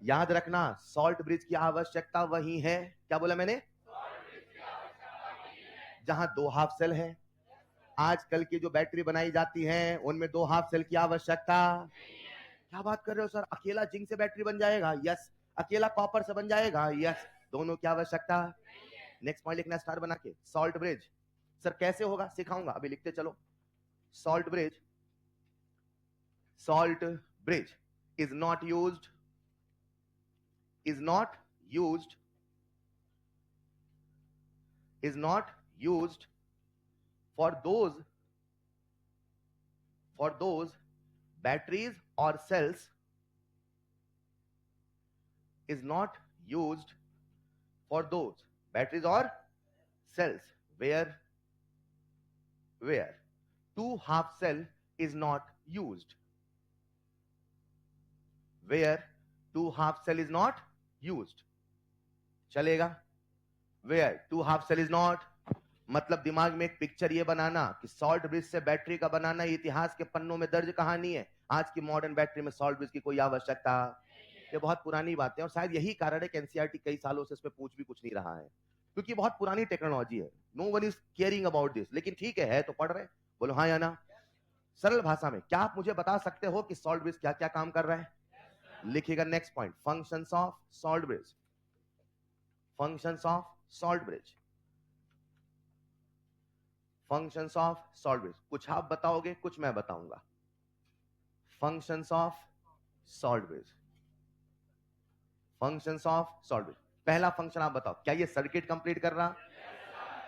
याद रखना, सॉल्ट ब्रिज की आवश्यकता वही है, क्या बोला मैंने? जहां 2 हाफ सेल है। आजकल की जो बैटरी बनाई जाती है उनमें 2 हाफ सेल की आवश्यकता। क्या बात कर रहे हो सर, अकेला जिंक से बैटरी बन जाएगा? यस। अकेला कॉपर से बन जाएगा? यस। दोनों की आवश्यकता। नेक्स्ट पॉइंट लिखना स्टार बना के, सॉल्ट ब्रिज। सर कैसे होगा? सिखाऊंगा, अभी लिखते चलो। Salt bridge, salt bridge is not used is not used is not used for those batteries or cells is not used for those batteries or cells where two half cell is not used, where two half cell is not used. चलेगा? where two half cell is not, मतलब दिमाग में एक picture ये बनाना कि salt bridge से battery का बनाना इतिहास के पन्नों में दर्ज कहानी है। आज की मॉडर्न बैटरी में सॉल्ट ब्रिज की कोई आवश्यकता, ये बहुत पुरानी बातें हैं और शायद यही कारण है कि एनसीईआरटी कई सालों से इस पे पूछ भी कुछ नहीं रहा है, क्योंकि बहुत पुरानी टेक्नोलॉजी है। No one is caring about this, लेकिन ठीक है तो पढ़ रहे। बोलो हाँ या ना। सरल भाषा में क्या आप मुझे बता सकते हो कि सॉल्ट ब्रिज क्या क्या काम कर रहा है? लिखिएगा next point, functions of salt bridge, functions of salt bridge, functions of salt bridge. कुछ आप बताओगे, कुछ मैं बताऊंगा। Functions of salt bridge, functions of salt bridge. पहला फंक्शन आप बताओ, क्या ये सर्किट कंप्लीट कर रहा?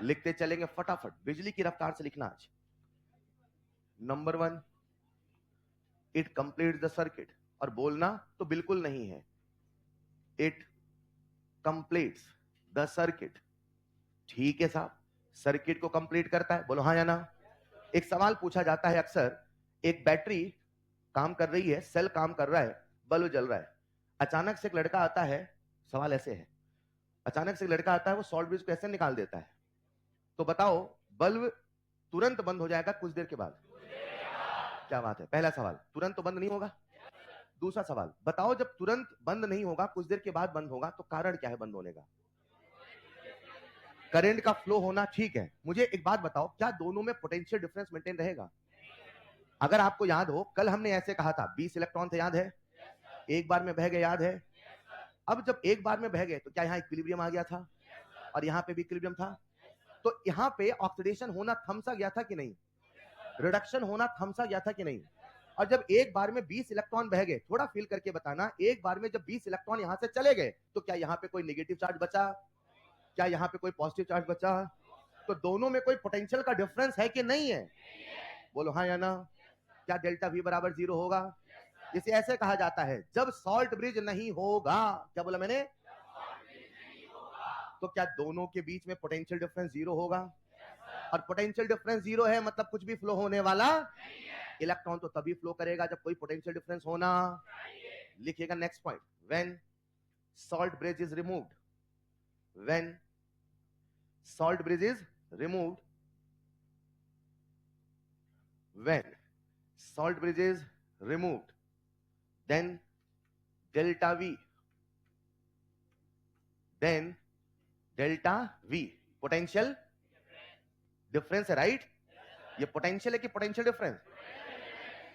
लिखते चलेंगे फटाफट, बिजली की रफ्तार से लिखना आज। Number 1, it complete the circuit, और बोलना तो बिल्कुल नहीं है, इट कंप्लीट्स द सर्किट। ठीक है साहब, सर्किट को कंप्लीट करता है। बोलो हाँ या ना। एक सवाल पूछा जाता है अक्सर, एक बैटरी काम कर रही है, सेल काम कर रहा है, बल्ब जल रहा है, अचानक से एक लड़का आता है, सवाल ऐसे है, अचानक से एक लड़का आता है, वो सॉल्ट ब्रिज को ऐसे निकाल देता है, तो बताओ बल्ब तुरंत बंद हो जाएगा कुछ देर के बाद? क्या बात है, पहला सवाल, तुरंत तो बंद नहीं होगा। दूसरा सवाल, बताओ जब तुरंत बंद नहीं होगा, कुछ देर के बाद बंद होगा, तो कारण क्या है बंद होने का? करंट का फ्लो होना, ठीक है। मुझे एक बात बताओ, क्या दोनों में पोटेंशियल डिफरेंस मेंटेन रहेगा? अगर आपको याद हो, कल हमने ऐसे कहा था 20 इलेक्ट्रॉन थे, याद है? एक बार में बह गए, याद है? अब जब एक बार में बह गए तो क्या यहां इक्विलिब्रियम आ गया था? और यहां पे भी इक्विलिब्रियम था, तो यहां पे ऑक्सीडेशन होना थम सा गया था कि नहीं? रिडक्शन होना थम सा गया था कि नहीं? और जब एक बार में 20 इलेक्ट्रॉन बह गए, थोड़ा फील करके बताना, एक बार में जब 20 इलेक्ट्रॉन यहां से चले गए, तो क्या यहां पे कोई नेगेटिव चार्ज बचा? क्या यहां पे कोई पॉजिटिव चार्ज बचा? तो दोनों में कोई पोटेंशियल का डिफरेंस है कि नहीं है? बोलो हाँ या ना। क्या डेल्टा V बराबर 0 होगा? इसे ऐसे कहा जाता है, जब सॉल्ट ब्रिज नहीं होगा, क्या बोला मैंने? तो क्या दोनों के बीच में पोटेंशियल डिफरेंस 0 होगा? और पोटेंशियल डिफरेंस 0 है, मतलब कुछ भी फ्लो होने वाला, इलेक्ट्रॉन तो तभी फ्लो करेगा जब कोई पोटेंशियल डिफरेंस होना। लिखिएगा next point, when salt bridge is removed, when salt bridge is removed, when salt bridge is removed, then delta V, then delta V potential difference है, राइट? ये पोटेंशियल है कि पोटेंशियल डिफरेंस?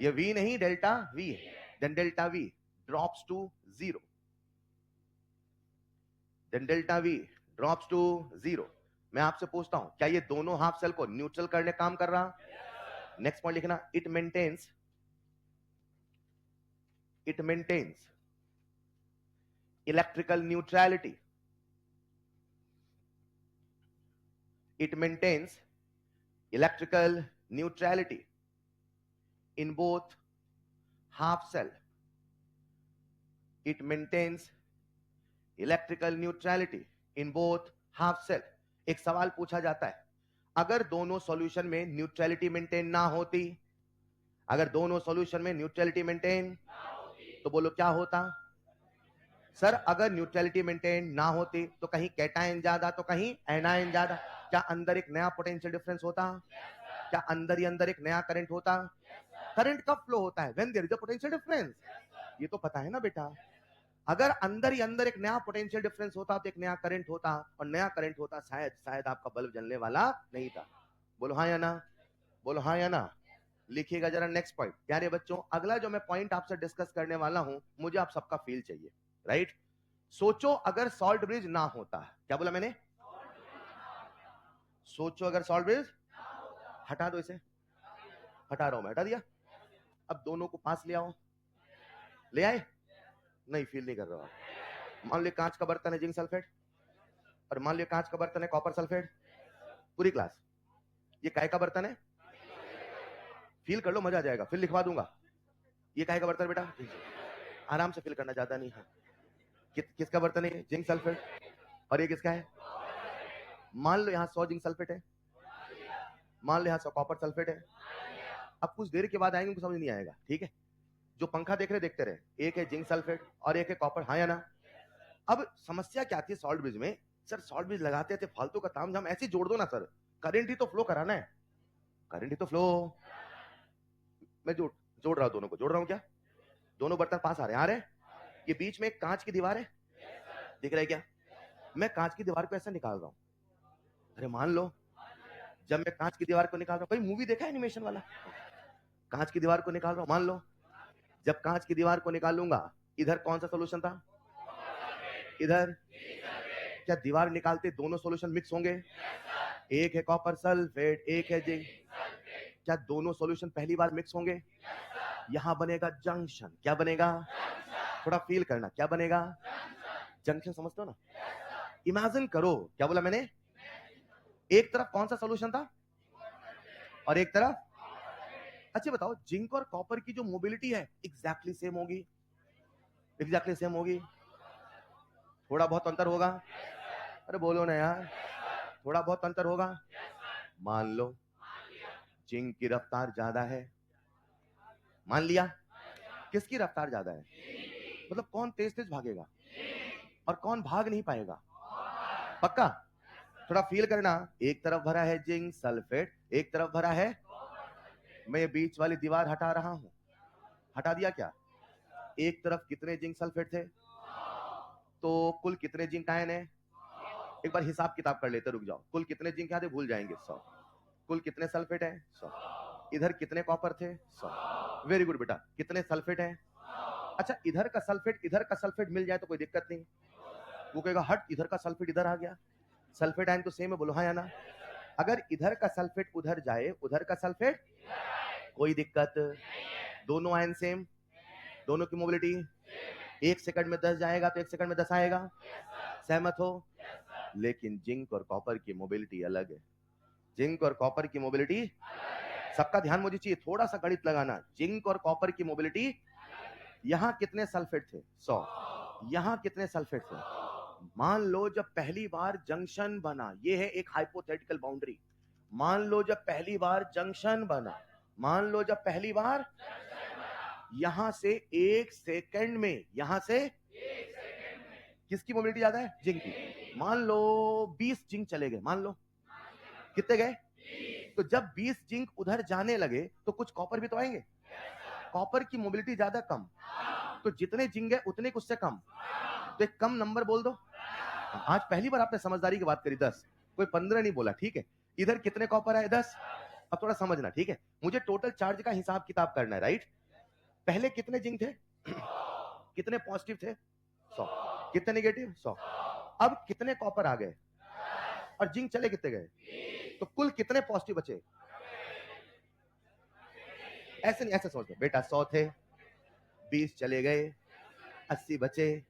ये V नहीं, delta V है। then delta V drops to 0, then delta V drops to 0। मैं आपसे पूछता हूं, क्या ये दोनों हाफ सेल को न्यूट्रल करने काम कर रहा? नेक्स्ट पॉइंट लिखना, it maintains electrical neutrality, it maintains electrical neutrality in both half cell, it maintains electrical neutrality in both half cell। एक सवाल पूछा जाता है, अगर दोनों सॉल्यूशन में न्यूट्रलिटी मेंटेन ना होती, अगर दोनों सॉल्यूशन में न्यूट्रलिटी मेंटेन तो बोलो क्या होता? सर अगर न्यूट्रलिटी मेंटेन ना होती तो कहीं कैटायन ज्यादा तो कहीं एनायन ज्यादा, क्या अंदर एक नया पोटेंशियल डिफरेंस होता? क्या अंदर ही अंदर एक नया करंट होता? करंट कब फ्लो होता है? When there is a potential difference. ये तो पता है ना बेटा, अगर अंदर ही अंदर एक नया पोटेंशियल डिफरेंस होता तो एक नया करंट होता, और नया करंट होता शायद आपका बल्ब जलने वाला नहीं था। बोलो हाँ या ना, बोलो हाँ या ना। लिखिएगा जरा नेक्स्ट पॉइंट। प्यारे बच्चों, अगला जो मैं पॉइंट आपसे डिस्कस करने वाला हूं, मुझे आप सबका फील चाहिए, राइट? सोचो अगर सॉल्ट ब्रिज ना होता, क्या बोला मैंने? सोचो अगर सॉल्ट ब्रिज, हटा दो इसे, हटा रहा हूं मैं, हटा दिया। अब दोनों को पास ले आओ, ले आए? नहीं, फील नहीं कर रहा। मान लिया कांच का बर्तन है जिंक सल्फेट, और मान लिया कांच का बर्तन है कॉपर सल्फेट। पूरी क्लास, ये काय का बर्तन है? फील कर लो, मजा आ जाएगा, फिर लिखवा दूंगा। ये काय का बर्तन बेटा? आराम से फील करना, ज्यादा नहीं है। किसका बर्तन है? Zinc sulphate. और ये किसका है? मान लो यहाँ 100 जिंक सल्फेट है, मान लो यहाँ 100 कॉपर सल्फेट है। अब कुछ देर के बाद आएंगे, उनको समझ नहीं आएगा, ठीक है? जो पंखा देख रहे देखते रहे, एक है जिंक सल्फेट और एक है कॉपर, हाँ या ना? अब समस्या क्या आती है सॉल्ट ब्रिज में? सर सॉल्ट ब्रिज लगाते थे, फालतू का ताम झाम ऐसे जोड़ दो ना सर, करंट ही तो फ्लो कराना है, करंट ही तो फ्लो। मैं जोड़ रहा हूं, दोनों को जोड़ रहा हूं क्या? दोनों बर्तन पास आ रहे हैं, आ रहे हैं? ये बीच में एक कांच की दीवार है, दिख रहा है क्या? मैं कांच की दीवार को ऐसा निकाल रहा हूं। अरे मान लो जब मैं कांच की दीवार को निकाल रहा हूं, कोई मूवी देखा है एनिमेशन वाला? कांच की दीवार को निकाल रहा हूं, मान लो जब कांच की दीवार को निकालूंगा, इधर कौन सा सोल्यूशन था? इधर। क्या दीवार निकालते दोनों सोल्यूशन मिक्स होंगे? एक है कॉपर सल्फेट, एक है जिंक। क्या दोनों सॉल्यूशन पहली बार मिक्स होंगे? यहां बनेगा जंक्शन। क्या बनेगा? थोड़ा फील करना, क्या बनेगा? जंक्शन। समझते हो ना? इमेजिन करो, क्या बोला मैंने? एक तरफ कौन सा सॉल्यूशन था और एक तरफ? अच्छा बताओ, जिंक और कॉपर की जो मोबिलिटी है एग्जैक्टली सेम होगी? एग्जैक्टली सेम होगी? थोड़ा बहुत अंतर होगा? अरे बोलो ना यार, थोड़ा बहुत अंतर होगा। मान लो जिंक की रफ्तार ज्यादा है, मान लिया। किसकी रफ्तार ज्यादा है? मतलब कौन तेज तेज भागेगा और कौन भाग नहीं पाएगा? पक्का? थोड़ा फील करना, एक तरफ भरा है जिंक सल्फेट, एक तरफ भरा है। मैं बीच वाली दीवार हटा रहा हूं, हटा दिया क्या? एक तरफ कितने जिंक सल्फेट थे? तो कुल कितने जिंक आयन है? एक बार हिसाब किताब कर लेते, रुक जाओ। कुल कितने जिंक आते भूल जाएंगे, 100। कुल कितने सल्फेट है? 100। इधर कितने कॉपर थे? 100। वेरी गुड बेटा। कितने सल्फेट है? अच्छा, इधर का सल्फेट मिल जाए तो कोई दिक्कत नहीं। वो कहेगा हट, इधर का सल्फेट इधर आ गया, सल्फेट आयन तो सेम है, बोलो हाँ या ना? अगर इधर का सल्फेट उधर जाए, उधर का सल्फेट, कोई दिक्कत? दोनों आयन सेम, दोनों की मोबिलिटी 1 सेकंड में 10 जाएगा तो 1 सेकंड में 10 आएगा। सहमत हो? लेकिन जिंक और कॉपर की मोबिलिटी अलग है। जिंक और कॉपर की मोबिलिटी, सबका ध्यान मुझे चाहिए, थोड़ा सा गणित लगाना। जिंक और कॉपर की मोबिलिटी, यहां कितने सल्फेट थे? 100। यहां कितने सल्फेट थे? मान लो जब पहली बार जंक्शन बना, ये है एक हाइपोथेटिकल बाउंड्री। मान लो जब पहली बार जंक्शन बना, मान लो जब पहली बार, यहां से 1 सेकंड में, यहां से किसकी मोबिलिटी ज्यादा है? जिंक की। मान लो 20 जिंक चले गए, मान लो कितने गए? तो जब 20 जिंक उधर जाने लगे तो कुछ कॉपर भी तो आएंगे। कॉपर की मोबिलिटी ज्यादा कम, तो जितने जिंक है उतने उससे कम, तो एक कम नंबर बोल दो। आज पहली बार आपने समझदारी की बात करी, 10, कोई 15 नहीं बोला, ठीक है? इधर कितने कॉपर है? 10। अब थोड़ा समझना, ठीक है? मुझे टोटल चार्ज का हिसाब किताब करना है, राइट? पहले कितने जिंक थे? कितने पॉजिटिव थे? 100। कितने नेगेटिव? 100। अब कितने कॉपर आ गए और जिंक चले कितने गए? तो कुल कितने पॉजिटिव बचे? ऐसे नहीं, ऐसे सोचो बेटा, 100 थे, 20 चले गए, 80 बचे,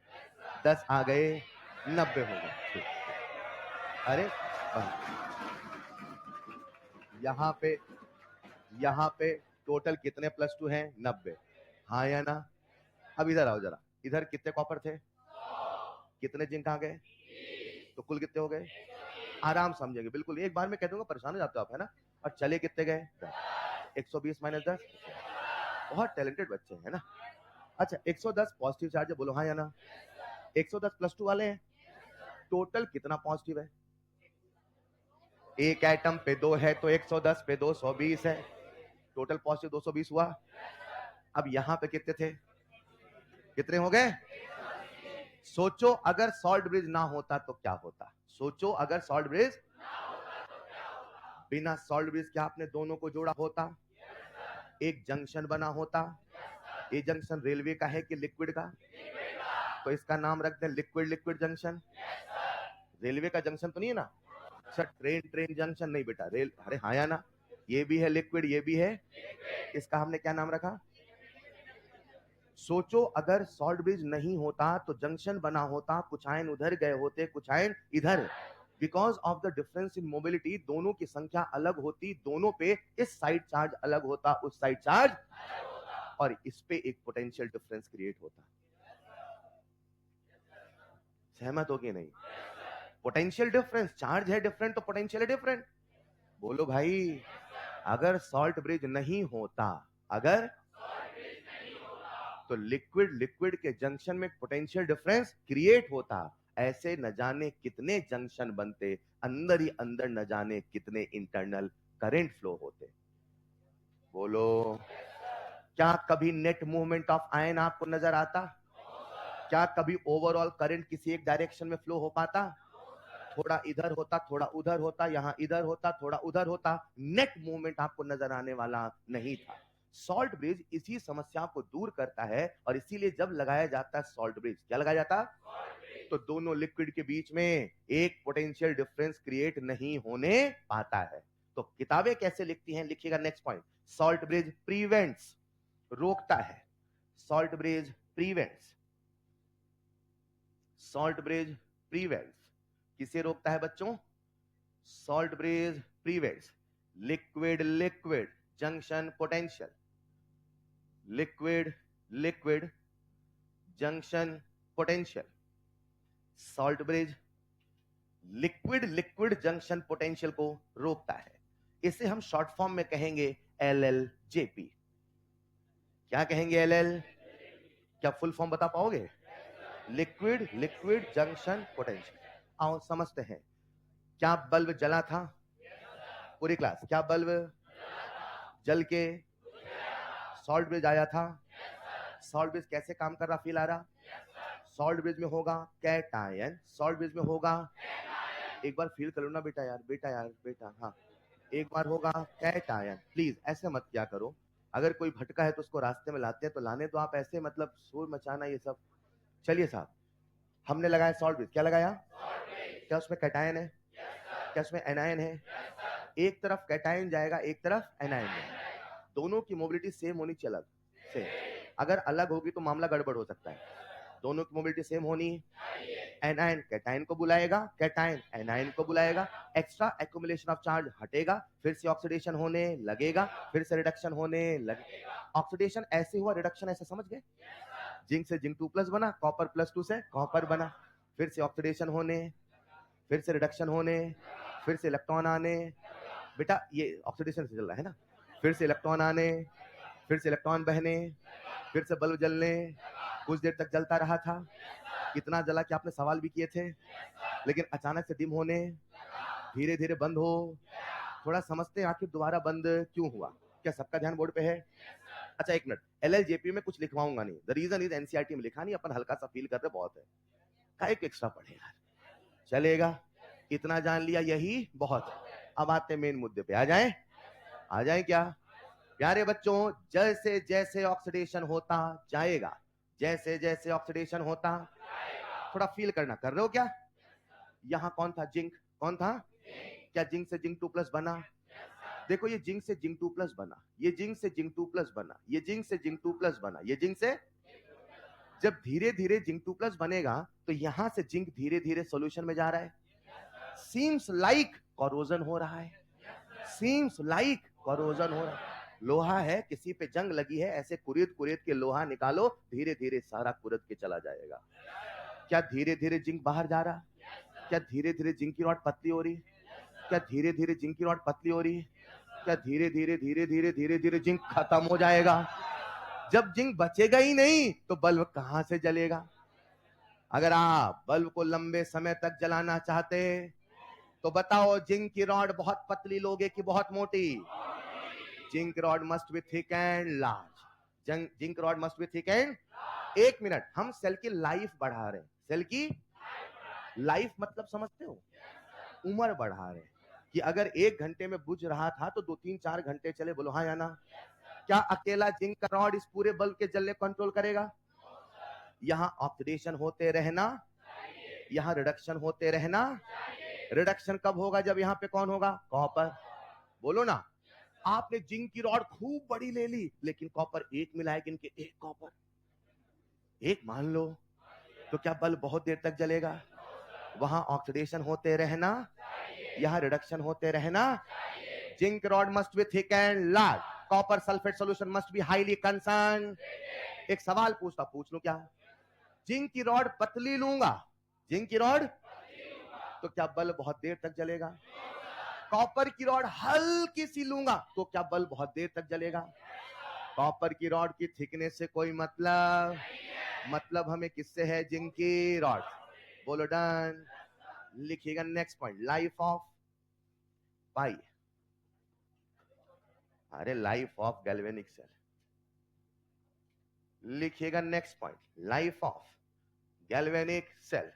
10 आ गए, 90 हो गए। अरे यहां पे टोटल कितने +2 हैं? 90। हाँ या ना? अब इधर आओ जरा, इधर कितने कॉपर थे? कितने जिंक आ गए? तो कुल कितने हो गए? आराम समझेंगे, बिल्कुल एक बार में कह दूंगा, परेशान हो जाते हो आप, है ना? और चले कितने गए? 120 - 10। बहुत टैलेंटेड बच्चे हैं ना? अच्छा, 110 पॉजिटिव चार्ज है, बोलो हाँ या ना? 110 +2 वाले हैं, टोटल कितना पॉजिटिव है? एक एटम पे 2 है तो 110 पे 2 120 है, टोटल पॉजिटिव 220 हुआ। अब यहां पे कितने थे? कितने हो गए? सोचो अगर सॉल्ट ब्रिज ना होता तो क्या होता? सोचो अगर सॉल्ट ब्रिज, बिना सॉल्ट ब्रिज क्या आपने दोनों को जोड़ा होता? एक जंक्शन बना होता। ये जंक्शन रेलवे का है कि लिक्विड का? तो इसका नाम रख दें लिक्विड लिक्विड जंक्शन। रेलवे का जंक्शन तो नहीं है ना? अच्छा, ट्रेन ट्रेन जंक्शन नहीं बेटा, रेल। अरे हाँ या ना? ये भी है लिक्विड, ये भी है, इसका हमने क्या नाम रखा? सोचो अगर सॉल्ट ब्रिज नहीं होता तो जंक्शन बना होता, कुछ आयन उधर गए होते, कुछ आयन इधर। Because of the difference in mobility, दोनों की संख्या अलग होती, दोनों पे इस साइड चार्ज अलग होता, उस साइड चार्ज, और इस पे एक पोटेंशियल डिफरेंस क्रिएट होता। सहमत हो कि नहीं? पोटेंशियल डिफरेंस, चार्ज है डिफरेंट तो पोटेंशियल है डिफरेंट। बोलो भाई, अगर सॉल्ट ब्रिज नहीं होता, अगर तो लिक्विड लिक्विड के जंक्शन में पोटेंशियल डिफरेंस क्रिएट होता। ऐसे न जाने कितने जंक्शन बनते, अंदर ही अंदर न जाने कितने इंटरनल करंट फ्लो होते। बोलो, क्या कभी नेट मूवमेंट ऑफ आयन आपको नजर आता? क्या कभी ओवरऑल करंट किसी एक डायरेक्शन में फ्लो हो पाता? थोड़ा इधर होता, थोड़ा उधर होता, यहां इधर होता, थोड़ा उधर होता, नेट मूवमेंट आपको नजर आने वाला नहीं था। सॉल्ट ब्रिज इसी समस्या को दूर करता है, और इसीलिए जब लगाया जाता है सॉल्ट ब्रिज, क्या लगाया जाता? तो दोनों लिक्विड के बीच में एक पोटेंशियल डिफरेंस क्रिएट नहीं होने पाता है। तो किताबें कैसे लिखती हैं, लिखिएगा next point. Salt bridge prevents, रोकता है। Salt bridge prevents, salt bridge prevents किसे रोकता है बच्चों? Salt bridge prevents liquid liquid junction potential, liquid liquid junction potential. Salt bridge liquid liquid junction potential को रोकता है। इसे हम शॉर्ट फॉर्म में कहेंगे LLJP। क्या कहेंगे? LL। क्या फुल फॉर्म बता पाओगे? Liquid liquid junction potential. आओ समझते हैं। क्या बल्ब जला था? पूरी क्लास, क्या बल्ब जल के सॉल्ट ब्रिज आया था? सॉल्ट ब्रिज कैसे काम कर रहा, फील आ रहा? सॉल्ट ब्रिज में होगा कैटायन, सॉल्ट ब्रिज में होगा, एक बार फील कर लो ना बेटा यार, बेटा यार, बेटा, हाँ, एक बार होगा कैटायन। प्लीज ऐसे मत क्या करो, अगर कोई भटका है तो उसको रास्ते में लाते हैं तो लाने दो, आप ऐसे मतलब शोर मचाना ये सब। चलिए साहब, हमने लगाया सॉल्ट ब्रिज, क्या लगाया? क्या उसमें कैटायन है? क्या उसमें एनायन है? एक तरफ कैटायन जाएगा, एक तरफ एनायन जाएगा, दोनों की मोबिलिटी सेम होनी चाहिए, अलग से। अगर अलग होगी तो मामला गड़बड़ हो सकता है। दोनों की मोबिलिटी सेम होनी, एनायन कैटायन को बुलाएगा, कैटायन एनायन को बुलाएगा, एक्स्ट्रा एक्युमुलेशन ऑफ चार्ज हटेगा, फिर से ऑक्सीडेशन होने लगेगा, फिर से रिडक्शन होने लगेगा। ऑक्सीडेशन ऐसे हुआ, रिडक्शन ऐसे, समझ गए? जिंक से जिंक 2+ बना, कॉपर +2 से कॉपर बना, फिर से ऑक्सीडेशन होने, फिर से रिडक्शन होने, फिर से इलेक्ट्रॉन आने। बेटा ये ऑक्सीडेशन से चल रहा है ना, फिर से इलेक्ट्रॉन आने, फिर से इलेक्ट्रॉन बहने, फिर से बल्ब जलने, कुछ देर तक जलता रहा था। कितना जला कि आपने सवाल भी किए थे, लेकिन अचानक से डिम होने, धीरे धीरे बंद हो। थोड़ा समझते हैं आखिर दोबारा बंद क्यों हुआ? क्या सबका ध्यान बोर्ड पे है? अच्छा एक मिनट, LLJP में कुछ लिखवाऊंगा नहीं, द रीजन इज NCERT में लिखा नहीं, अपन हल्का सा फील कर रहे, बहुत है, काहे को एक्स्ट्रा पढ़ेगा, चलेगा, इतना जान लिया यही बहुत है। अब आते मेन मुद्दे पे, आ जाएं? आ जाएं क्या प्यारे बच्चों? जैसे जैसे ऑक्सीडेशन होता जाएगा, जैसे जैसे ऑक्सीडेशन होता, थोड़ा फील करना, कर रहे हो क्या? यहां कौन था? जिंक। कौन था? क्या जिंक से जिंक 2+ बना? देखो ये जिंक से जिंक 2+ बना, ये जिंक से जिंक 2+ बना, ये जिंक से जिंक 2+ बना, ये जिंक से। जब धीरे धीरे जिंक 2+ बनेगा तो यहां से जिंक धीरे धीरे सॉल्यूशन में जा रहा है, सीम्स लाइक कोरोजन हो रहा है, सीम्स लाइक कोरोजन हो रहा है। लोहा है, किसी पे जंग लगी है, ऐसे कुरेद कुरेद के लोहा निकालो, धीरे धीरे सारा कुरेद के चला जाएगा। क्या धीरे धीरे जिंक बाहर जा रहा? क्या धीरे धीरे जिंक की रॉड पतली हो रही? क्या धीरे धीरे जिंक की रॉड पतली हो रही? क्या धीरे धीरे धीरे धीरे धीरे धीरे जिंक खत्म हो जाएगा? जब जिंक बचेगा ही नहीं तो बल्ब कहां से जलेगा? अगर आप बल्ब को लंबे समय तक जलाना चाहते तो बताओ, जिंक की रॉड बहुत पतली लोगे कि बहुत मोटी? Zinc rod must be thick and large, zinc rod must be thick and. एक मिनट, हम सेल की लाइफ बढ़ा रहे हैं, सेल की लाइफ मतलब समझते हो? उम्र बढ़ा रहे हैं, कि अगर 1 घंटे में बुझ रहा था तो 2-3-4 घंटे चले, बोलो हाँ या ना? क्या अकेला जिंक का रॉड इस पूरे बल्ब के जलने कंट्रोल करेगा? यहां ऑक्सीडेशन होते रहना, यहां रिडक्शन होते रहना। रिडक्शन कब होगा? जब यहां पे कौन होगा? कॉपर। बोलो ना, आपने जिंक की रॉड खूब बड़ी ले ली, लेकिन कॉपर एक मिला है, इनके एक कॉपर, एक मान लो, तो क्या बल्ब बहुत देर तक जलेगा? वहां ऑक्सीडेशन होते रहना, यहां रिडक्शन होते रहना। Zinc rod must be thick and large, copper sulphate solution must be highly concern. एक सवाल पूछता, पूछ लो क्या? जिंक की रॉड पतली लूंगा, जिंक की रॉड तो क्या बल्ब बहुत देर तक जलेगा? कॉपर की रॉड हल्की सी लूंगा तो क्या बल्ब बहुत देर तक जलेगा? कॉपर की रॉड की थिकनेस से कोई मतलब हमें किससे है? जिंक की रॉड। बोलो डन। लिखिएगा next point, life of Pi. अरे लाइफ ऑफ गैल्वेनिक सेल। लिखिएगा next point, life of galvanic cell.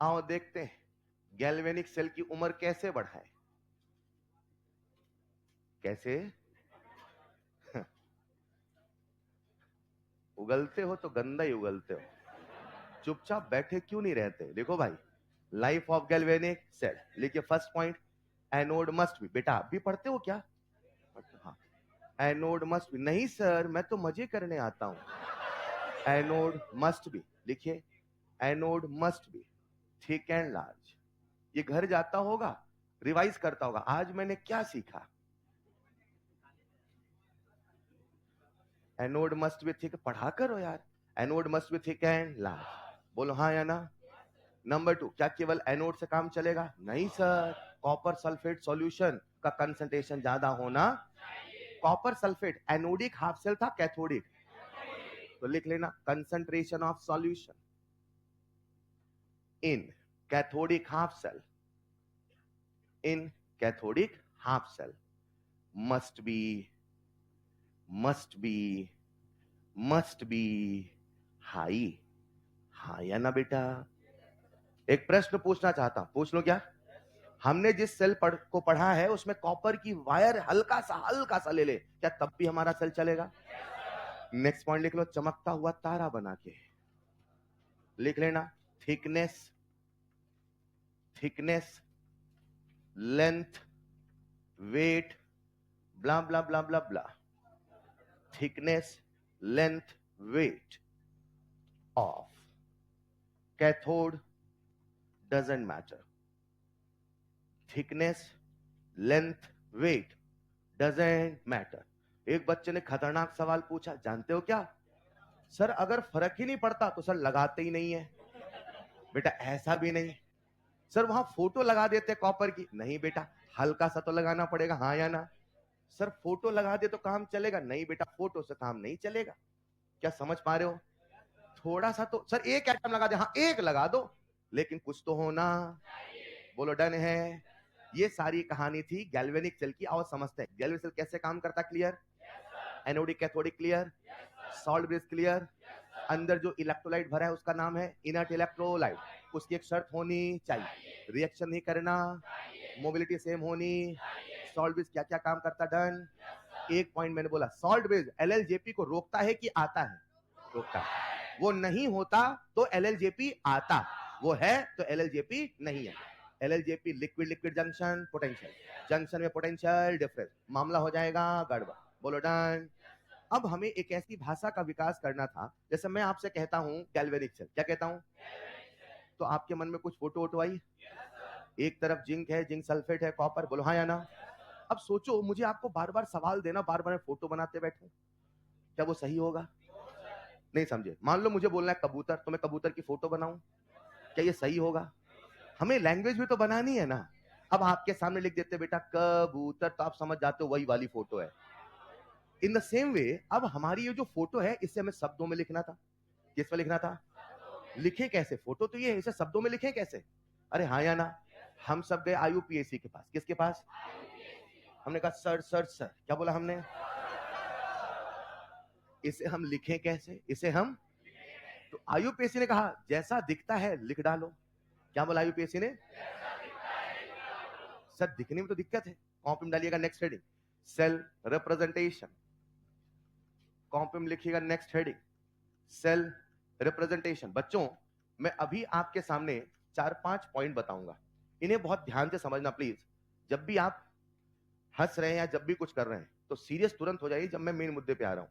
आओ देखते हैं गैल्वेनिक सेल की उम्र कैसे बढ़ाए। कैसे? उगलते हो तो गंदा ही उगलते हो, चुपचाप बैठे क्यों नहीं रहते? देखो भाई, लाइफ ऑफ गैल्वेनिक सेल लिखिए। First point, anode must be. बेटा आप भी पढ़ते हो क्या? हाँ, एनोड मस्ट बी। नहीं सर मैं तो मजे करने आता हूं। एनोड मस्ट बी लिखिए, anode must be thick and large. ये घर जाता होगा, रिवाइज करता होगा, आज मैंने क्या सीखा? Anode must be thick. पढ़ा करो यार। Anode must be thick and large. बोलो हाँ या ना? नंबर 2, क्या केवल एनोड से काम चलेगा? नहीं सर, कॉपर सल्फेट सॉल्यूशन का कंसंट्रेशन ज्यादा होना। Copper sulphate anodic half cell था, कैथोडिक? तो लिख लेना, concentration of solution in cathodic half cell, in cathodic half cell must be high. हाँ या ना बेटा? एक प्रश्न पूछना चाहता हूं, पूछ लो क्या? हमने जिस सेल को पढ़ा है उसमें कॉपर की वायर हल्का सा ले ले, क्या तब भी हमारा सेल चलेगा? नेक्स्ट पॉइंट लिख लो, चमकता हुआ तारा बना के। लिख लेना, thickness length wait blah blah blah blah blah. Thickness length weight of cathode doesn't matter. Thickness length wait doesn't matter. एक बच्चे ने खतरनाक सवाल पूछा, जानते हो क्या? सर अगर फर्क ही नहीं पड़ता तो सर लगाते ही नहीं है। बेटा ऐसा भी नहीं। सर वहां फोटो लगा देते कॉपर की। नहीं बेटा, हल्का सा तो लगाना पड़ेगा, हाँ या ना? सर फोटो लगा दे तो काम चलेगा। नहीं बेटा, फोटो से काम नहीं चलेगा। क्या समझ पा रहे हो? थोड़ा सा तो। सर एक एटम लगा दे, हाँ एक लगा दो, लेकिन कुछ तो होना। बोलो डन है। ये सारी कहानी थी गैल्वेनिक सेल की। आओ समझते हैं गैल्वेनिक सेल कैसे काम करता। Clear? Anodic cathodic clear? Salt bridge clear? अंदर जो इलेक्ट्रोलाइट भरा है उसका नाम है इनर्ट इलेक्ट्रोलाइट। उसकी एक शर्त होनी चाहिए, रिएक्शन नहीं करना, मोबिलिटी सेम होनी। सॉल्ट ब्रिज क्या क्या काम करता? डन। एक पॉइंट मैंने बोला, सॉल्ट ब्रिज एलएलजेपी को रोकता है कि आता है? रोकता है। वो नहीं होता तो एलएलजेपी आता, वो है तो एलएलजेपी नहीं है। LLJP liquid liquid junction potential, junction में पोटेंशियल डिफरेंस, मामला हो जाएगा गड़बड़। बोलो डन। अब हमें एक ऐसी भाषा का विकास करना था, जैसे मैं आपसे कहता हूं गैल्वेनिक सेल, क्या कहता हूं? तो आपके मन में कुछ फोटो वोटो आई? एक तरफ जिंक है, जिंक सल्फेट है, कॉपर। बोलो हाँ या ना? अब सोचो, मुझे आपको बार बार सवाल देना, बार बार फोटो बनाते बैठूं, क्या वो सही होगा? नहीं समझे? मान लो मुझे बोलना है कबूतर, तो मैं कबूतर की फोटो बनाऊं, क्या ये सही होगा? हमें लैंग्वेज भी तो बनानी है ना। अब आपके सामने लिख देते बेटा कबूतर, तो आप समझ जाते हो वही वाली फोटो है। इन द सेम वे अब हमारी ये जो फोटो है इसे हमें शब्दों में लिखना था। किस में लिखना था? लिखे कैसे? फोटो तो ये है, इसे शब्दों में लिखे कैसे? अरे हाँ या ना? हम सब गए आईयूपीएसी के पास। किसके पास? हमने कहा सर सर सर, क्या बोला हमने? इसे हम लिखें कैसे? इसे हम, तो आईयूपीएसी ने कहा जैसा दिखता है लिख डालो। क्या बोला आईयूपीएसी ने? सर दिखने में तो दिक्कत है। कॉपी में डालिएगा next heading, cell representation. Copy में लिखिएगा नेक्स्ट हेडिंग, सेल रिप्रेजेंटेशन। बच्चों मैं अभी आपके सामने 4-5 पॉइंट बताऊंगा, इन्हें बहुत ध्यान से समझना प्लीज। जब भी आप हंस रहे हैं या जब भी कुछ कर रहे हैं तो सीरियस तुरंत हो जाइए जब मैं मेन मुद्दे पे आ रहा हूं।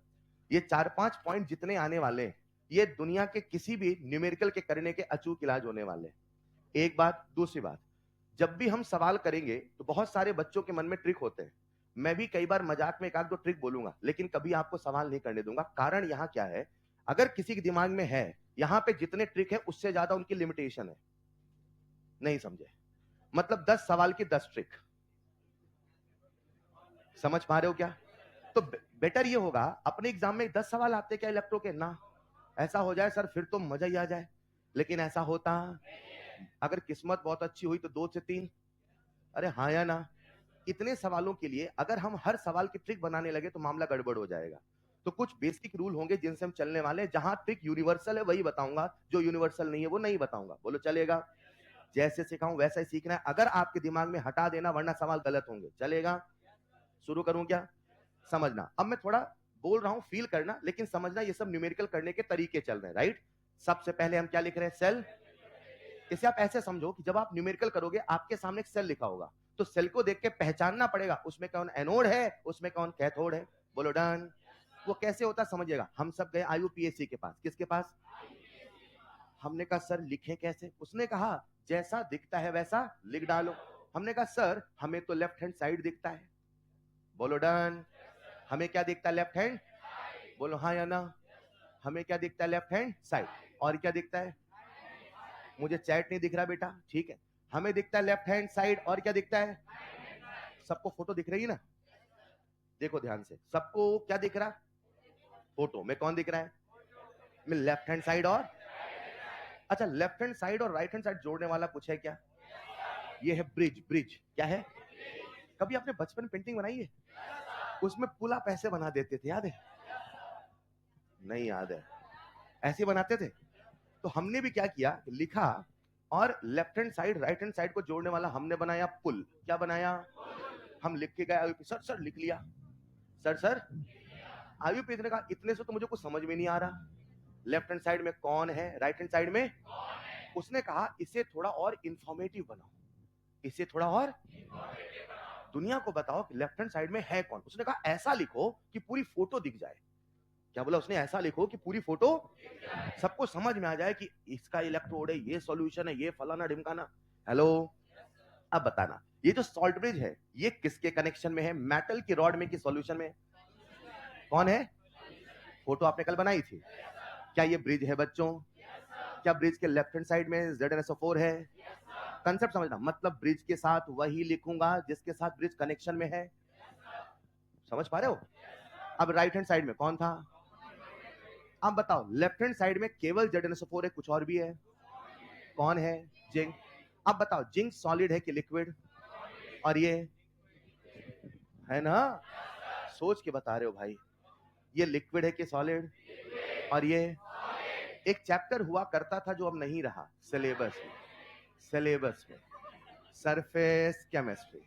ये 4-5 पॉइंट जितने आने वाले हैं, ये दुनिया के किसी भी न्यूमेरिकल के करने के अचूक इलाज होने वाले हैं। एक बात। दूसरी बात, जब भी हम सवाल करेंगे तो बहुत सारे बच्चों के मन में ट्रिक होते हैं। मैं भी कई बार मजाक में एक आध दो ट्रिक बोलूंगा, लेकिन कभी आपको सवाल नहीं करने दूंगा। कारण यहां क्या है, अगर किसी के दिमाग में है यहां पे जितने ट्रिक है उससे ज्यादा उनकी लिमिटेशन है। नहीं समझे? मतलब 10 सवाल की 10 ट्रिक। समझ पा रहे हो क्या? तो बेटर ये होगा, अपने एग्जाम में 10 सवाल आते क्या इलेक्ट्रो के ना, ऐसा हो जाए सर फिर तो मजा ही आ जाए, लेकिन ऐसा होता, अगर किस्मत बहुत अच्छी हुई तो 2 से 3। अरे हाँ या ना? इतने सवालों के लिए अगर हम हर सवाल की ट्रिक बनाने लगे तो मामला गड़बड़ हो जाएगा। तो कुछ बेसिक रूल होंगे जिनसे हम चलने वाले हैं, जहां ट्रिक यूनिवर्सल है वही बताऊंगा, जो यूनिवर्सल नहीं है वो नहीं बताऊंगा। बोलो चलेगा? जैसे सिखाऊं वैसा ही सीखना है, अगर आपके दिमाग में हटा देना वरना सवाल गलत होंगे। चलेगा? शुरू करूं क्या? समझना, अब मैं थोड़ा बोल रहा हूं, फील करना, लेकिन समझना ये सब न्यूमेरिकल करने के तरीके चल रहे हैं, राइट? सबसे पहले हम क्या लिख रहे हैं? सेल। इसे आप ऐसे समझो कि जब आप न्यूमेरिकल करोगे आपके सामने एक सेल लिखा होगा, तो सेल को देख के पहचानना पड़ेगा उसमें कौन एनोड है, उसमें कौन कैथोड है। बोलो डन। वो कैसे होता समझिएगा। हम सब गए आईयूपीएसी के पास। किसके पास? हमने कहा सर लिखें कैसे? उसने कहा जैसा दिखता है वैसा लिख डालो। हमने कहा सर हमें तो लेफ्ट हैंड साइड दिखता है। बोलो डन। हमें क्या दिखता है? Left hand. बोलो हाँ या ना? हमें क्या दिखता है? Left hand side. और क्या दिखता है? मुझे चैट नहीं दिख रहा बेटा, ठीक है। हमें दिखता है लेफ्ट हैंड साइड, और क्या दिखता है? सबको फोटो दिख रही है ना? देखो ध्यान से, सबको क्या दिख रहा? फोटो में कौन दिख रहा है? में लेफ्ट हैंड साइड और, अच्छा लेफ्ट हैंड साइड और राइट हैंड साइड जोड़ने वाला कुछ है क्या? ये है ब्रिज। ब्रिज क्या है? कभी आपने बचपन में पेंटिंग बनाई है? उसमें पुल आप ऐसे बना देते थे, याद है? नहीं याद है? ऐसे बनाते थे। तो हमने भी क्या किया, लिखा, और left hand side right hand side को जोड़ने वाला हमने बनाया पुल। क्या बनाया? हम लिख के गए, सर सर लिख लिया। सर सर आईयूपीएसी ने कहा इतने से तो मुझे कुछ समझ में नहीं आ रहा, लेफ्ट हैंड साइड में कौन है, राइट हैंड साइड में। उसने कहा इसे थोड़ा और इंफॉर्मेटिव बनाओ, इसे थोड़ा और दुनिया को बताओ कि लेफ्ट हैंड साइड में है कौन। उसने कहा ऐसा लिखो कि पूरी फोटो दिख जाए। क्या बोला उसने? ऐसा लिखो कि पूरी फोटो सबको समझ में आ जाए कि इसका इलेक्ट्रोड है, ये सॉल्यूशन है, ये फलाना ढिमकाना। हेलो, अब बताना, ये जो सॉल्ट ब्रिज है ये किसके कनेक्शन में है? मेटल की रॉड में कि सॉल्यूशन में? कौन है? फोटो आपने कल बनाई थी। क्या ये ब्रिज है बच्चों? क्या ब्रिज के लेफ्ट हैंड साइड में ZnSO4 है? कंसेप्ट समझना, मतलब ब्रिज के साथ वही लिखूंगा जिसके साथ ब्रिज कनेक्शन में है। समझ पा रहे हो? अब राइट हैंड साइड में कौन था? अब बताओ, लेफ्ट हैंड साइड में केवल ZnSO4 है, कुछ और भी है? कौन है? जिंक। अब बताओ जिंक सॉलिड है कि लिक्विड? और ये है ना? सोच के बता रहे हो भाई, ये लिक्विड है कि सॉलिड? और ये एक चैप्टर हुआ करता था जो अब नहीं रहा सिलेबस में, सिलेबस में सरफेस केमिस्ट्री,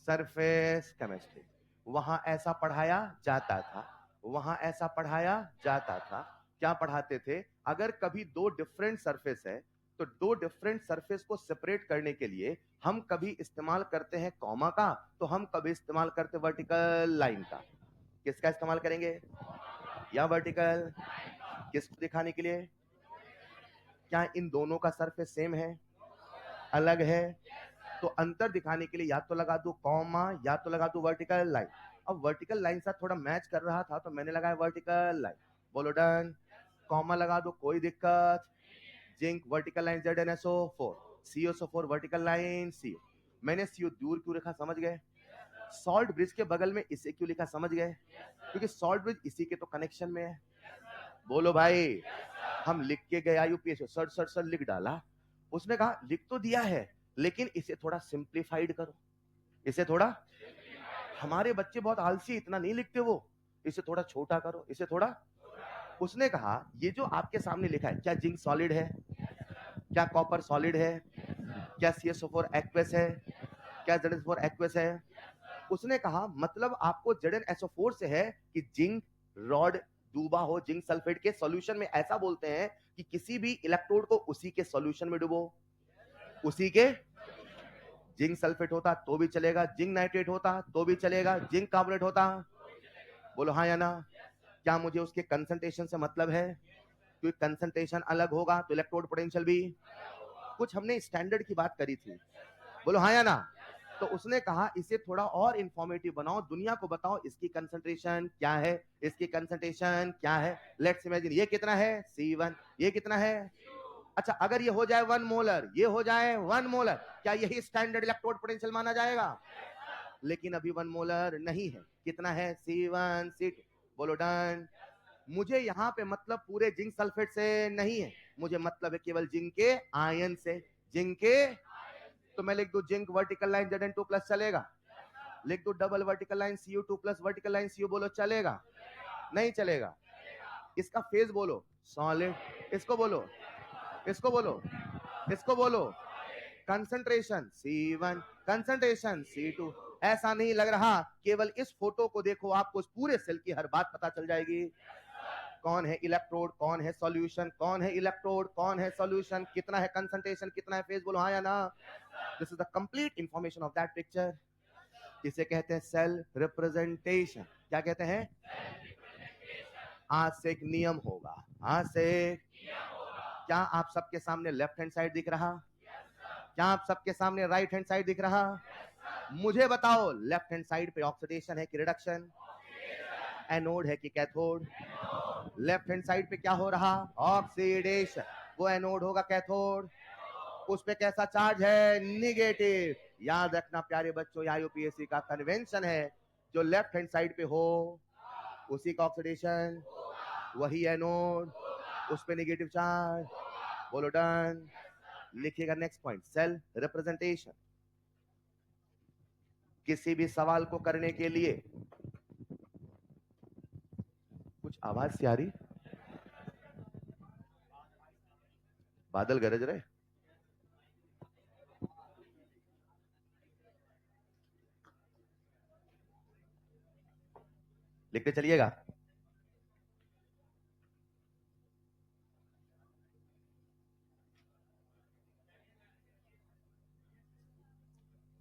सरफेस केमिस्ट्री। वहां ऐसा पढ़ाया जाता था, वहां ऐसा पढ़ाया जाता था। क्या पढ़ाते थे? अगर कभी दो डिफरेंट सरफेस है तो दो डिफरेंट सरफेस को सेपरेट करने के लिए हम कभी इस्तेमाल करते हैं कॉमा का, तो हम कभी इस्तेमाल करते वर्टिकल लाइन का। किसका इस्तेमाल करेंगे? या वर्टिकल? किसको दिखाने के लिए? क्या इन दोनों का सरफेस सेम है, अलग है? तो अंतर दिखाने के लिए या तो लगा दो कॉमा या तो लगा दो वर्टिकल लाइन। अब वर्टिकल लाइन साथ थोड़ा मैच कर रहा था तो मैंने लगाया वर्टिकल लाइन। बोलो डन। कॉमा लगा दो, कोई दिक्कत? Zinc vertical line ZnSO4, COSO4 vertical line CO। मैंने CO दूर क्यों रखा समझ गए? सॉल्ट ब्रिज के बगल में इसे क्यों लिखा समझ गए? क्योंकि सॉल्ट ब्रिज इसी के तो कनेक्शन में है। बोलो भाई, हम लिख के गए यूपीएससी, सर सर सर लिख डाला। उसने कहा लिख तो दिया है लेकिन इसे थोड़ा सिंप्लीफाइड करो, इसे थोड़ा, हमारे बच्चे बहुत आलसी, इतना नहीं लिखते वो, इसे थोड़ा छोटा करो, इसे थोड़ा। उसने कहा ये जो आपके सामने लिखा है, क्या जिंक सॉलिड है? क्या कॉपर सॉलिड है? क्या CSO4 एक्वस है? क्या ZnSO4 एक्वस है? उसने कहा मतलब आपको ZnSO4 से है कि जिंक रॉड डूबा हो जिंक सल्फेट के सॉल्यूशन में। ऐसा बोलते हैं कि किसी भी इलेक्ट्रोड को उसी के सॉल्यूशन में डुबो, उसी के। जिंक सल्फेट होता तो भी चलेगा, जिंक नाइट्रेट होता तो भी चलेगा, जिंक कार्बोनेट होता। बोलो हाँ या ना? क्या मुझे उसके कंसंट्रेशन से मतलब है? क्योंकि कंसंट्रेशन अलग होगा तो इलेक्ट्रोड पोटेंशियल भी। कुछ हमने स्टैंडर्ड की बात करी थी। बोलो हाँ या ना? तो उसने कहा इसे थोड़ा और इंफॉर्मेटिव बनाओ, दुनिया को बताओ इसकी कंसंट्रेशन क्या है, इसकी कंसंट्रेशन क्या है। लेट्स इमेजिन ये कितना है C1, ये कितना है। अच्छा अगर ये हो जाए 1 मोलर, ये हो जाए 1 मोलर, क्या यही स्टैंडर्ड इलेक्ट्रोड पोटेंशियल माना जाएगा? लेकिन अभी 1 मोलर नहीं है, कितना है C1 C2। बोलो डन। मुझे यहां पे मतलब पूरे जिंक सल्फेट से नहीं है, मुझे मतलब है केवल जिंक के आयन से। जिंक के, तो मैं लिख दूं zinc vertical line Zn2 plus चलेगा, लिख दो double vertical line Cu2 plus vertical line Cu, बोलो चलेगा नहीं चलेगा? इसका फेज बोलो सॉलिड, इसको बोलो, इसको बोलो, इसको बोलो। Concentration C1, concentration C2। ऐसा नहीं लग रहा, केवल इस फोटो को देखो आपको इस पूरे सेल की हर बात पता चल जाएगी। कौन है इलेक्ट्रोड, कौन है सॉल्यूशन, कौन है इलेक्ट्रोड, कौन है सॉल्यूशन, कितना है कंसंट्रेशन, कितना है फेज, बोलो हाँ या ना। This is the complete information of that picture. इसे कहते हैं सेल रिप्रेजेंटेशन। क्या कहते हैं? आज से एक नियम होगा, आज से। क्या आप सबके सामने लेफ्ट हैंड साइड दिख रहा? क्या आप सबके सामने राइट हैंड साइड दिख रहा? मुझे बताओ लेफ्ट हैंड साइड पे ऑक्सीडेशन है कि रिडक्शन? एनोड है कि कैथोड? लेफ्ट हैंड साइड पे क्या हो रहा? ऑक्सीडेशन। वो एनोड होगा कैथोड? उस पे कैसा चार्ज है? निगेटिव। याद रखना प्यारे बच्चों, आईयूपीएससी का कन्वेंशन है, जो लेफ्ट हैंड साइड पे हो उसी का ऑक्सीडेशन, वही एनोड, उस पे निगेटिव चार्ज। बोलो डन। लिखिएगा नेक्स्ट पॉइंट, सेल रिप्रेजेंटेशन। किसी भी सवाल को करने के लिए, कुछ आवाज सी आ रही, बादल गरज रहे। लिखते चलिएगा।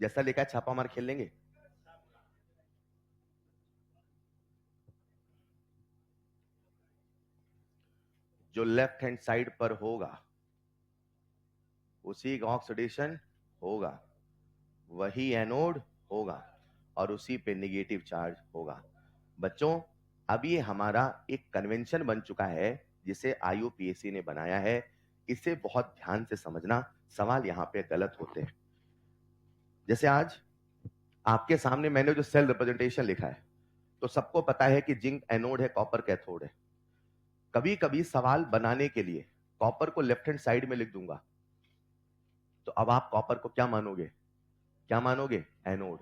जैसा लिखा है छापा मार खेल लेंगे। जो लेफ्ट हैंड साइड पर होगा उसी का ऑक्सीडेशन होगा, वही एनोड होगा और उसी पे नेगेटिव चार्ज होगा। बच्चों अब ये हमारा एक कन्वेंशन बन चुका है जिसे आईयूपीएससी ने बनाया है, इसे बहुत ध्यान से समझना, सवाल यहां पे गलत होते हैं। जैसे आज आपके सामने मैंने जो सेल रिप्रेजेंटेशन लिखा है, तो सबको पता है कि जिंक एनोड है, कॉपर कैथोड है। कभी कभी सवाल बनाने के लिए कॉपर को लेफ्ट हैंड साइड में लिख दूंगा, तो अब आप कॉपर को क्या मानोगे? क्या मानोगे? एनोड।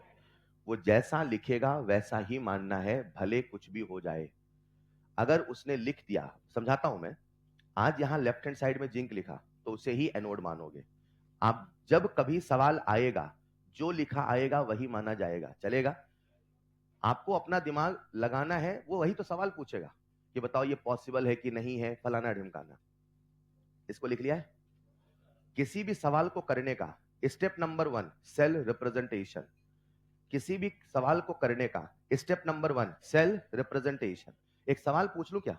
वो जैसा लिखेगा वैसा ही मानना है, भले कुछ भी हो जाए। अगर उसने लिख दिया, समझाता हूं मैं, आज यहां लेफ्ट हैंड साइड में जिंक लिखा तो उसे ही एनोड मानोगे। आप जब कभी सवाल आएगा जो लिखा आएगा वही माना जाएगा, चलेगा? आपको अपना दिमाग लगाना है, वो वही तो सवाल पूछेगा कि बताओ ये पॉसिबल है कि नहीं है, फलाना ढिमकाना। इसको लिख लिया है? किसी भी सवाल को करने का स्टेप नंबर 1 सेल रिप्रेजेंटेशन। किसी भी सवाल को करने का स्टेप नंबर 1 सेल रिप्रेजेंटेशन। एक सवाल पूछ लूं क्या?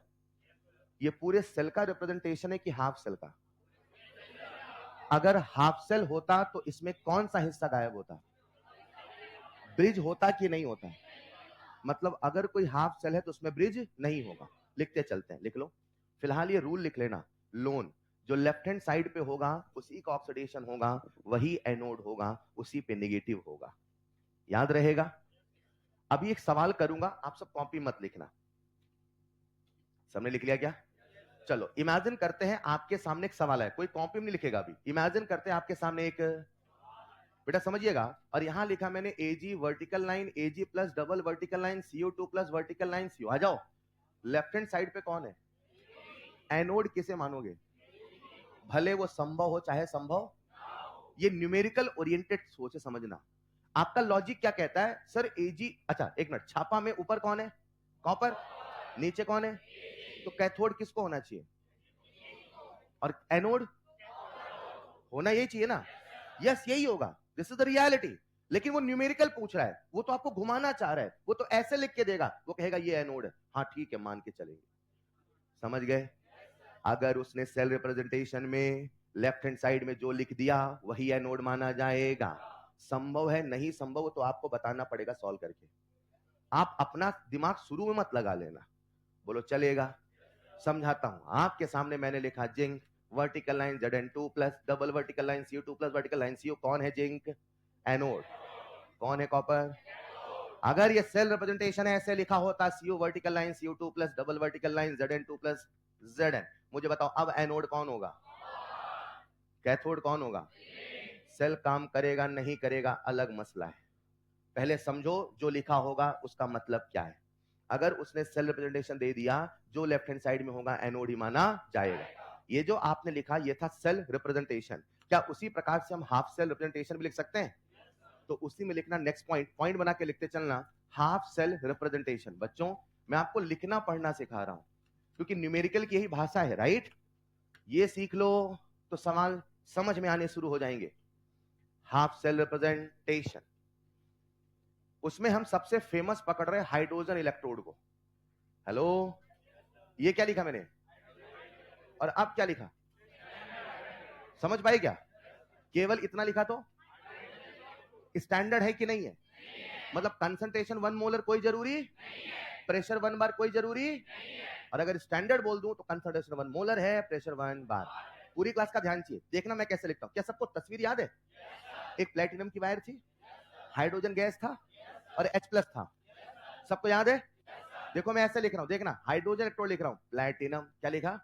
ये पूरे सेल का रिप्रेजेंटेशन है कि हाफ सेल का? अगर हाफ सेल होता तो इसमें कौन सा हिस्सा गायब होता? ब्रिज होता कि नहीं होता? मतलब अगर कोई हाफ सेल है तो उसमें ब्रिज नहीं होगा। लिखते चलते हैं, लिख लो। फिलहाल ये रूल लिख लेना, लोन जो लेफ्ट हैंड साइड पे होगा उसी का ऑक्सीडेशन होगा, वही एनोड होगा, उसी पे नेगेटिव होगा। याद रहेगा? अभी एक सवाल करूंगा, आप सब कॉपी मत लिखना। सबने लिख लिया क्या? चलो इमेजिन करते हैं आपके सामने एक सवाल है, कोई कॉपी में नहीं लिखेगा अभी। इमेजिन करते हैं आपके सामने एक, बेटा समझिएगा, और यहां लिखा मैंने AG vertical line, AG plus double vertical line, CO2 plus vertical line CO। आ जाओ, लेफ्ट हैंड साइड पे कौन है? एनोड किसे मानोगे? भले वो संभव हो चाहे संभव, ये न्यूमेरिकल ओरिएंटेड सोच है, समझना। आपका लॉजिक क्या कहता है? सर एजी, अच्छा एक मिनट, छापा में ऊपर कौन है? कॉपर। नीचे कौन है? तो कैथोड किसको होना चाहिए? और एनोड होना यही चाहिए ना? यस यही होगा, दिस इज द रियलिटी। लेकिन वो न्यूमेरिकल पूछ रहा है, वो तो आपको घुमाना चाह रहा है, वो तो ऐसे लिख के देगा, वो कहेगा ये एनोड है, हाँ ठीक है मान के चलेंगे। समझ गए? अगर उसने सेल रिप्रेजेंटेशन में लेफ्ट हैंड साइड में जो लिख दिया वही एनोड माना जाएगा। संभव है नहीं संभव तो आपको बताना पड़ेगा सॉल्व करके। आप अपना दिमाग शुरू में मत लगा लेना। बोलो चलेगा? समझाता हूं। आपके सामने मैंने लिखा zinc, vertical line Zn2 plus double vertical line Cu2 plus vertical line Cu। कौन है जिंक? एनोड। कौन है कॉपर? अगर ये सेल रिप्रेजेंटेशन है ऐसे लिखा होता Cu vertical line Cu2 plus double vertical line Zn2 plus Zn। मुझे बताओ अब एनोड कौन होगा? कैथोड कौन होगा? सेल काम करेगा नहीं करेगा अलग मसला है। पहले समझो जो लिखा होगा उसका मतलब क्या है। अगर उसने सेल रिप्रेजेंटेशन दे दिया जो लेफ्ट हैंड साइड में होगा एनोड ही माना जाएगा। ये जो आपने लिखा ये था सेल रिप्रेजेंटेशन। क्या उसी प्रकार से हम हाफ सेल रिप्रेजेंटेशन भी लिख सकते हैं? तो उसी में लिखना नेक्स्ट पॉइंट बना के लिखते चलना हाफ सेल रिप्रेजेंटेशन। बच्चों मैं आपको लिखना पढ़ना सिखा रहा हूं क्योंकि न्यूमेरिकल की यही भाषा है, राइट? ये सीख लो तो सवाल समझ में आने शुरू हो जाएंगे। हाफ सेल रिप्रेजेंटेशन, उसमें हम सबसे फेमस पकड़ रहे हैं हाइड्रोजन इलेक्ट्रोड को। हेलो, ये क्या लिखा मैंने और अब क्या लिखा? समझ पाए क्या? केवल इतना लिखा तो स्टैंडर्ड है कि नहीं है? मतलब कंसंट्रेशन 1 मोलर कोई जरूरी, प्रेशर 1 बार कोई जरूरी, और अगर स्टैंडर्ड बोल दूं तो कंसंट्रेशन 1 मोलर है, प्रेशर 1 बार। पूरी क्लास का ध्यान चाहिए, देखना मैं कैसे लिखता हूं। क्या सबको तस्वीर याद है? एक प्लेटिनम की वायर थी, हाइड्रोजन गैस था और H+ था। सबको याद है? देखो मैं ऐसे लिख रहा हूं, देखना हाइड्रोजन इलेक्ट्रोड लिख रहा हूं, प्लेटिनम। क्या लिखा?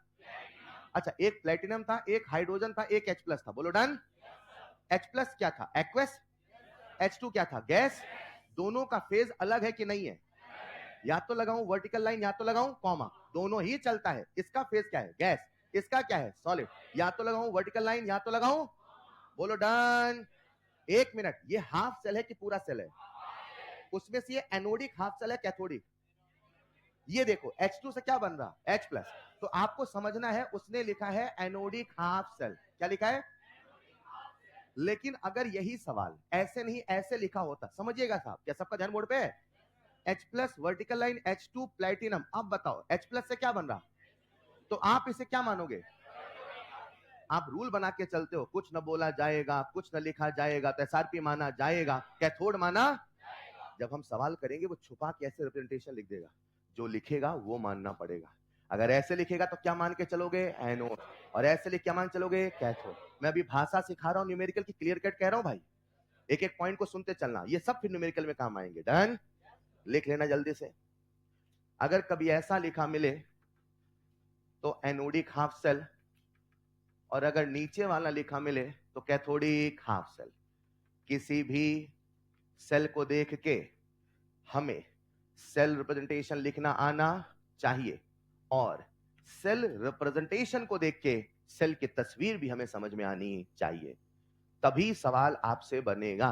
अच्छा, एक प्लेटिनम था, एक हाइड्रोजन था, एक H+ था। बोलो डन। H+ क्या था? एक्वस। H2 क्या था? गैस। दोनों का फेज अलग है कि नहीं है? या तो लगाऊं वर्टिकल लाइन या तो लगाऊं कॉमा, दोनों ही चलता है। इसका फेज क्या है? गैस। इसका क्या है? सॉलिड। या तो लगाऊं वर्टिकल लाइन या तो लगाऊं, बोलो डन। 1 मिनट, ये हाफ सेल है कि पूरा सेल है? उसमें से ये एनोडिक हाफ सेल है कैथोडिक? ये देखो H2 से क्या बन रहा? H+। तो आपको समझना है उसने लिखा है एनोडिक हाफ सेल। क्या लिखा है? लेकिन अगर यही सवाल ऐसे नहीं ऐसे लिखा होता, समझिएगा साहब, क्या सबका ध्यान बोर्ड पे है? H+ vertical line H2 platinum. अब बताओ H+ से क्या बन रहा? तो आप इसे क्या मानोगे? आप रूल बना के चलते हो, कुछ न बोला जाएगा, कुछ न लिखा जाएगा तो SRP माना जाएगा, कैथोड माना। जब हम सवाल करेंगे वो छुपा के ऐसे रिप्रेजेंटेशन लिख देगा, जो लिखेगा वो मानना पड़ेगा। अगर ऐसे लिखेगा तो क्या मान के चलोगे? एनोड। और ऐसे लिख क्या मान चलोगे? कैथोड। मैं अभी भाषा सिखा रहा हूं न्यूमेरिकल की, क्लियर कट कह रहा हूं भाई। एक एक पॉइंट को सुनते चलना, ये सब फिर न्यूमेरिकल में काम आएंगे। डन? लिख लेना जल्दी से। अगर कभी ऐसा लिखा मिले तो एनोडिक हाफ सेल, और अगर नीचे वाला लिखा मिले तो कैथोडिक हाफ सेल। किसी भी सेल को देख के हमें सेल रिप्रेजेंटेशन लिखना आना चाहिए, और सेल रिप्रेजेंटेशन को देख के सेल की तस्वीर भी हमें समझ में आनी चाहिए, तभी सवाल आपसे बनेगा।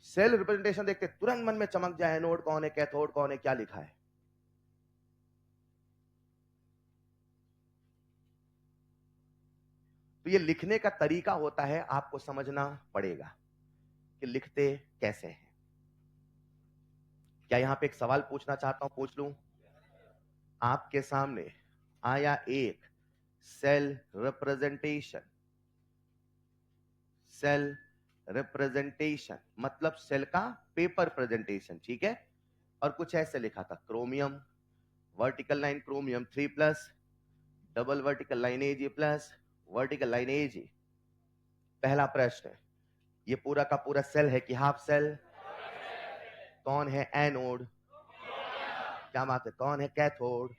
सेल रिप्रेजेंटेशन देखते तुरंत मन में चमक जाए एनोड कौन है, कैथोड कौन है, क्या लिखा है। तो ये लिखने का तरीका होता है, आपको समझना पड़ेगा कि लिखते कैसे हैं। क्या यहां पे एक सवाल पूछना चाहता हूं, पूछ लूं? आपके सामने आया एक सेल रिप्रेजेंटेशन। सेल रिप्रेजेंटेशन मतलब सेल का पेपर प्रेजेंटेशन, ठीक है? और कुछ ऐसे लिखा था, chromium vertical line chromium 3+, double vertical line Ag+, vertical line Ag। पहला प्रश्न, ये पूरा का पूरा सेल है कि हाफ सेल? कौन है एनोड? क्या बात है, कौन है कैथोड?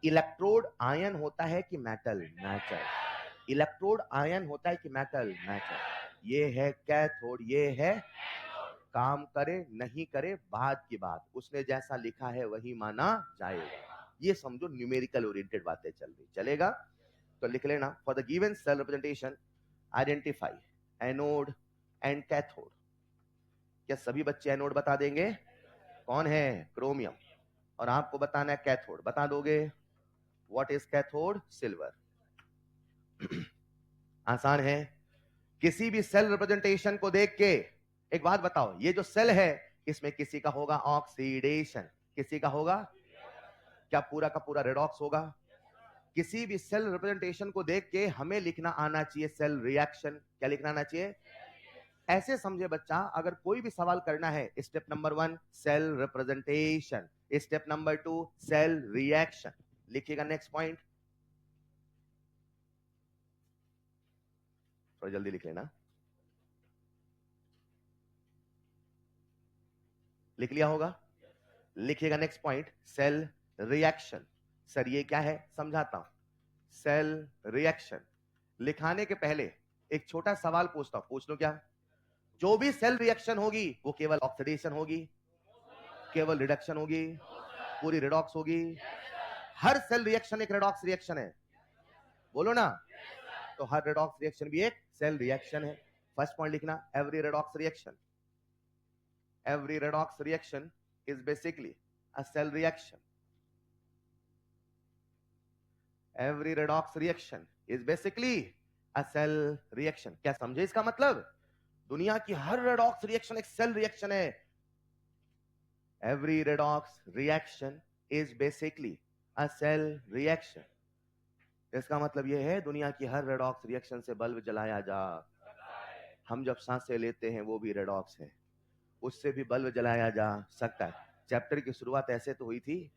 इलेक्ट्रोड आयन होता है कि मेटल? मेटल। इलेक्ट्रोड आयन होता है कि मेटल? मेटल। ये है कैथोड, ये है। काम करे नहीं करे बात की बात, उसने जैसा लिखा है वही माना जाएगा। ये समझो न्यूमेरिकल ओरिएंटेड बातें चल रही, चलेगा? तो लिख लेना, for the given cell representation identify anode and cathode. क्या सभी बच्चे एनोड बता देंगे? कौन है? क्रोमियम। और आपको बताना है कैथोड, बता दोगे? What is cathode? सिल्वर। आसान है। किसी भी सेल रिप्रेजेंटेशन को देख के एक बात बताओ, ये जो सेल है इसमें किसी का होगा ऑक्सीडेशन, किसी का होगा क्या पूरा का पूरा रेडॉक्स होगा? किसी भी सेल रिप्रेजेंटेशन को देख के हमें लिखना आना चाहिए सेल रिएक्शन। क्या लिखना आना चाहिए? ऐसे समझे बच्चा, अगर कोई भी सवाल करना है, step number 1 cell representation, step number 2 cell reaction. लिखिएगा नेक्स्ट पॉइंट, थोड़ा जल्दी लिख लेना। लिख लिया होगा? लिखिएगा next point cell reaction. Sir ये क्या है, समझाता हूं। सेल रिएक्शन लिखाने के पहले एक छोटा सवाल पूछता हूं, पूछ लो क्या? जो भी सेल रिएक्शन होगी वो केवल ऑक्सीडेशन होगी, केवल रिडक्शन होगी, पूरी रिडॉक्स होगी? हर सेल रिएक्शन एक रिडॉक्स रिएक्शन है, बोलो ना। तो हर रिडॉक्स रिएक्शन भी एक सेल रिएक्शन है। फर्स्ट पॉइंट लिखना, every redox reaction, every redox reaction is basically a cell reaction. Every redox reaction is basically a cell reaction. क्या समझे इसका मतलब? दुनिया की हर redox reaction एक cell reaction है। Every redox reaction is basically a cell reaction. इसका मतलब यह है दुनिया की हर redox reaction से बल्ब जलाया जा। हम जब सांसें लेते हैं वो भी रेडॉक्स है, उससे भी बल्ब जलाया जा सकता है। चैप्टर की शुरुआत ऐसे तो हुई थी,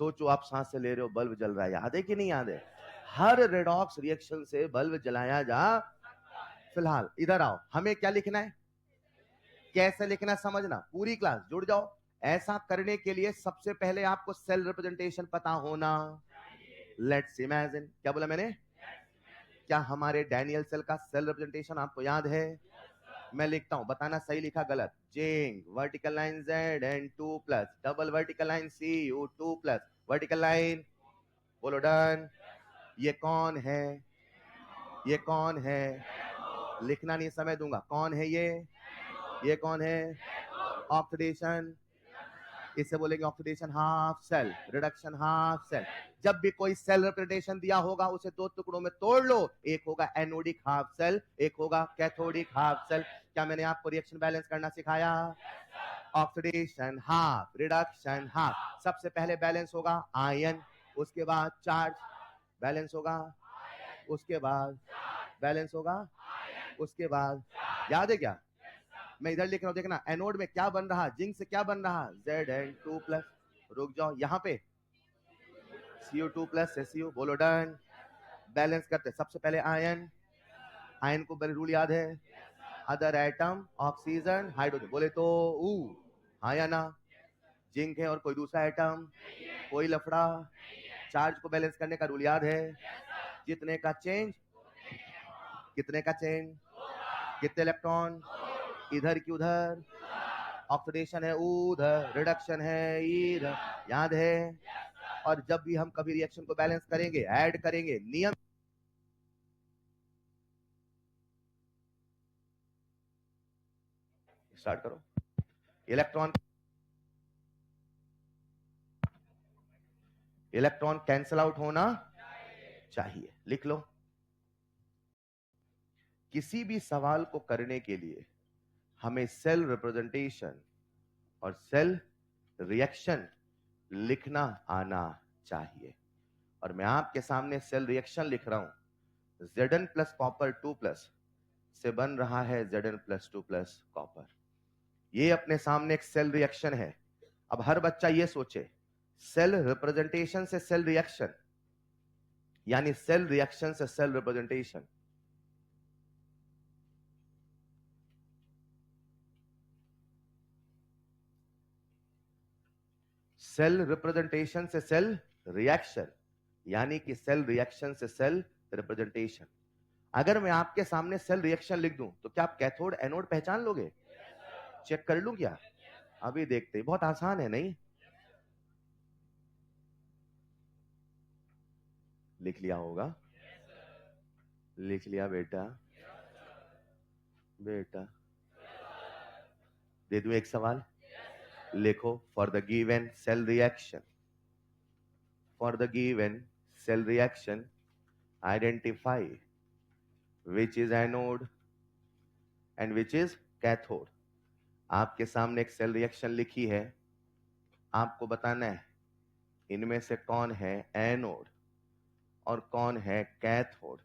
सोचो आप सांस से ले रहे हो, बल्ब जल रहा है, याद है कि नहीं याद है? हर रेडॉक्स रिएक्शन से बल्ब जलाया जा। फिलहाल इधर आओ, हमें क्या लिखना है, कैसे लिखना समझना, पूरी क्लास जुड़ जाओ। ऐसा करने के लिए सबसे पहले आपको सेल रिप्रेजेंटेशन पता होना। लेट्स इमेजिन, क्या बोला मैंने? क्या हमारे डैनियल सेल का सेल रिप्रेजेंटेशन आपको याद है? मैं लिखता हूं, बताना सही लिखा गलत। Zinc vertical line Z and 2 plus, double vertical line Cu 2 plus, vertical line, बोलो डन। ये कौन है? ये कौन है? लिखना नहीं, समय दूंगा। कौन है ये कौन है? ऑक्सीडेशन, इसे बोलेंगे oxidation half cell, reduction half cell. जब भी कोई सेल रिप्रेजेंटेशन दिया होगा उसे दो टुकड़ों में तोड़ लो, एक होगा एनोडिक हाफ सेल, एक होगा कैथोडिक हाफ सेल। क्या मैंने आपको रिएक्शन बैलेंस करना सिखाया? Oxidation half, reduction half. सबसे पहले बैलेंस होगा आयन, उसके बाद चार्ज बैलेंस होगा, उसके बाद बैलेंस होगा, उसके बाद, याद है क्या? मैं इधर लिख रहा हूं, देखना एनोड में क्या बन रहा, जिंक से क्या बन रहा, Zn2 प्लस। रुक जाओ, यहां पे Cu2 प्लस Cu, बोलो डन। बैलेंस करते सबसे पहले आयन, आयन को रूल याद है, अदर एटम ऑक्सीजन हाइड्रोजन, बोले तो ऊ, हाँ या ना? जिंक है और कोई दूसरा एटम, कोई लफड़ा। चार्ज को बैलेंस करने का रूल याद है, जितने का चेंज, कितने का चेंज, कितने इलेक्ट्रॉन, इधर की उधर। ऑक्सीडेशन है उधर, रिडक्शन है इधर, याद है? और जब भी हम कभी रिएक्शन को बैलेंस करेंगे, ऐड करेंगे, नियम स्टार्ट करो। इलेक्ट्रॉन कैंसल आउट होना चाहिए, लिख लो। किसी भी सवाल को करने के लिए हमें सेल रिप्रेजेंटेशन और सेल रिएक्शन लिखना आना चाहिए। और मैं आपके सामने सेल रिएक्शन लिख रहा हूं। Zn प्लस कॉपर 2 प्लस से बन रहा है Zn प्लस 2 प्लस कॉपर। ये अपने सामने एक सेल रिएक्शन है। अब हर बच्चा ये सोचे, सेल रिप्रेजेंटेशन से सेल रिएक्शन, यानी सेल रिएक्शन से सेल रिप्रेजेंटेशन। सेल रिप्रेजेंटेशन से सेल रिएक्शन, यानी कि सेल रिएक्शन से सेल रिप्रेजेंटेशन। अगर मैं आपके सामने सेल रिएक्शन लिख दूं तो क्या आप कैथोड एनोड पहचान लोगे? चेक कर लूं क्या? अभी देखते हैं, बहुत आसान है नहीं? लिख लिया होगा? लिख लिया बेटा? बेटा दे दूं एक सवाल? लिखो, for the given cell reaction, for the given cell reaction identify which is anode and which is cathode. आपके सामने एक सेल रिएक्शन लिखी है, आपको बताना है इनमें से कौन है एनोड और कौन है कैथोड।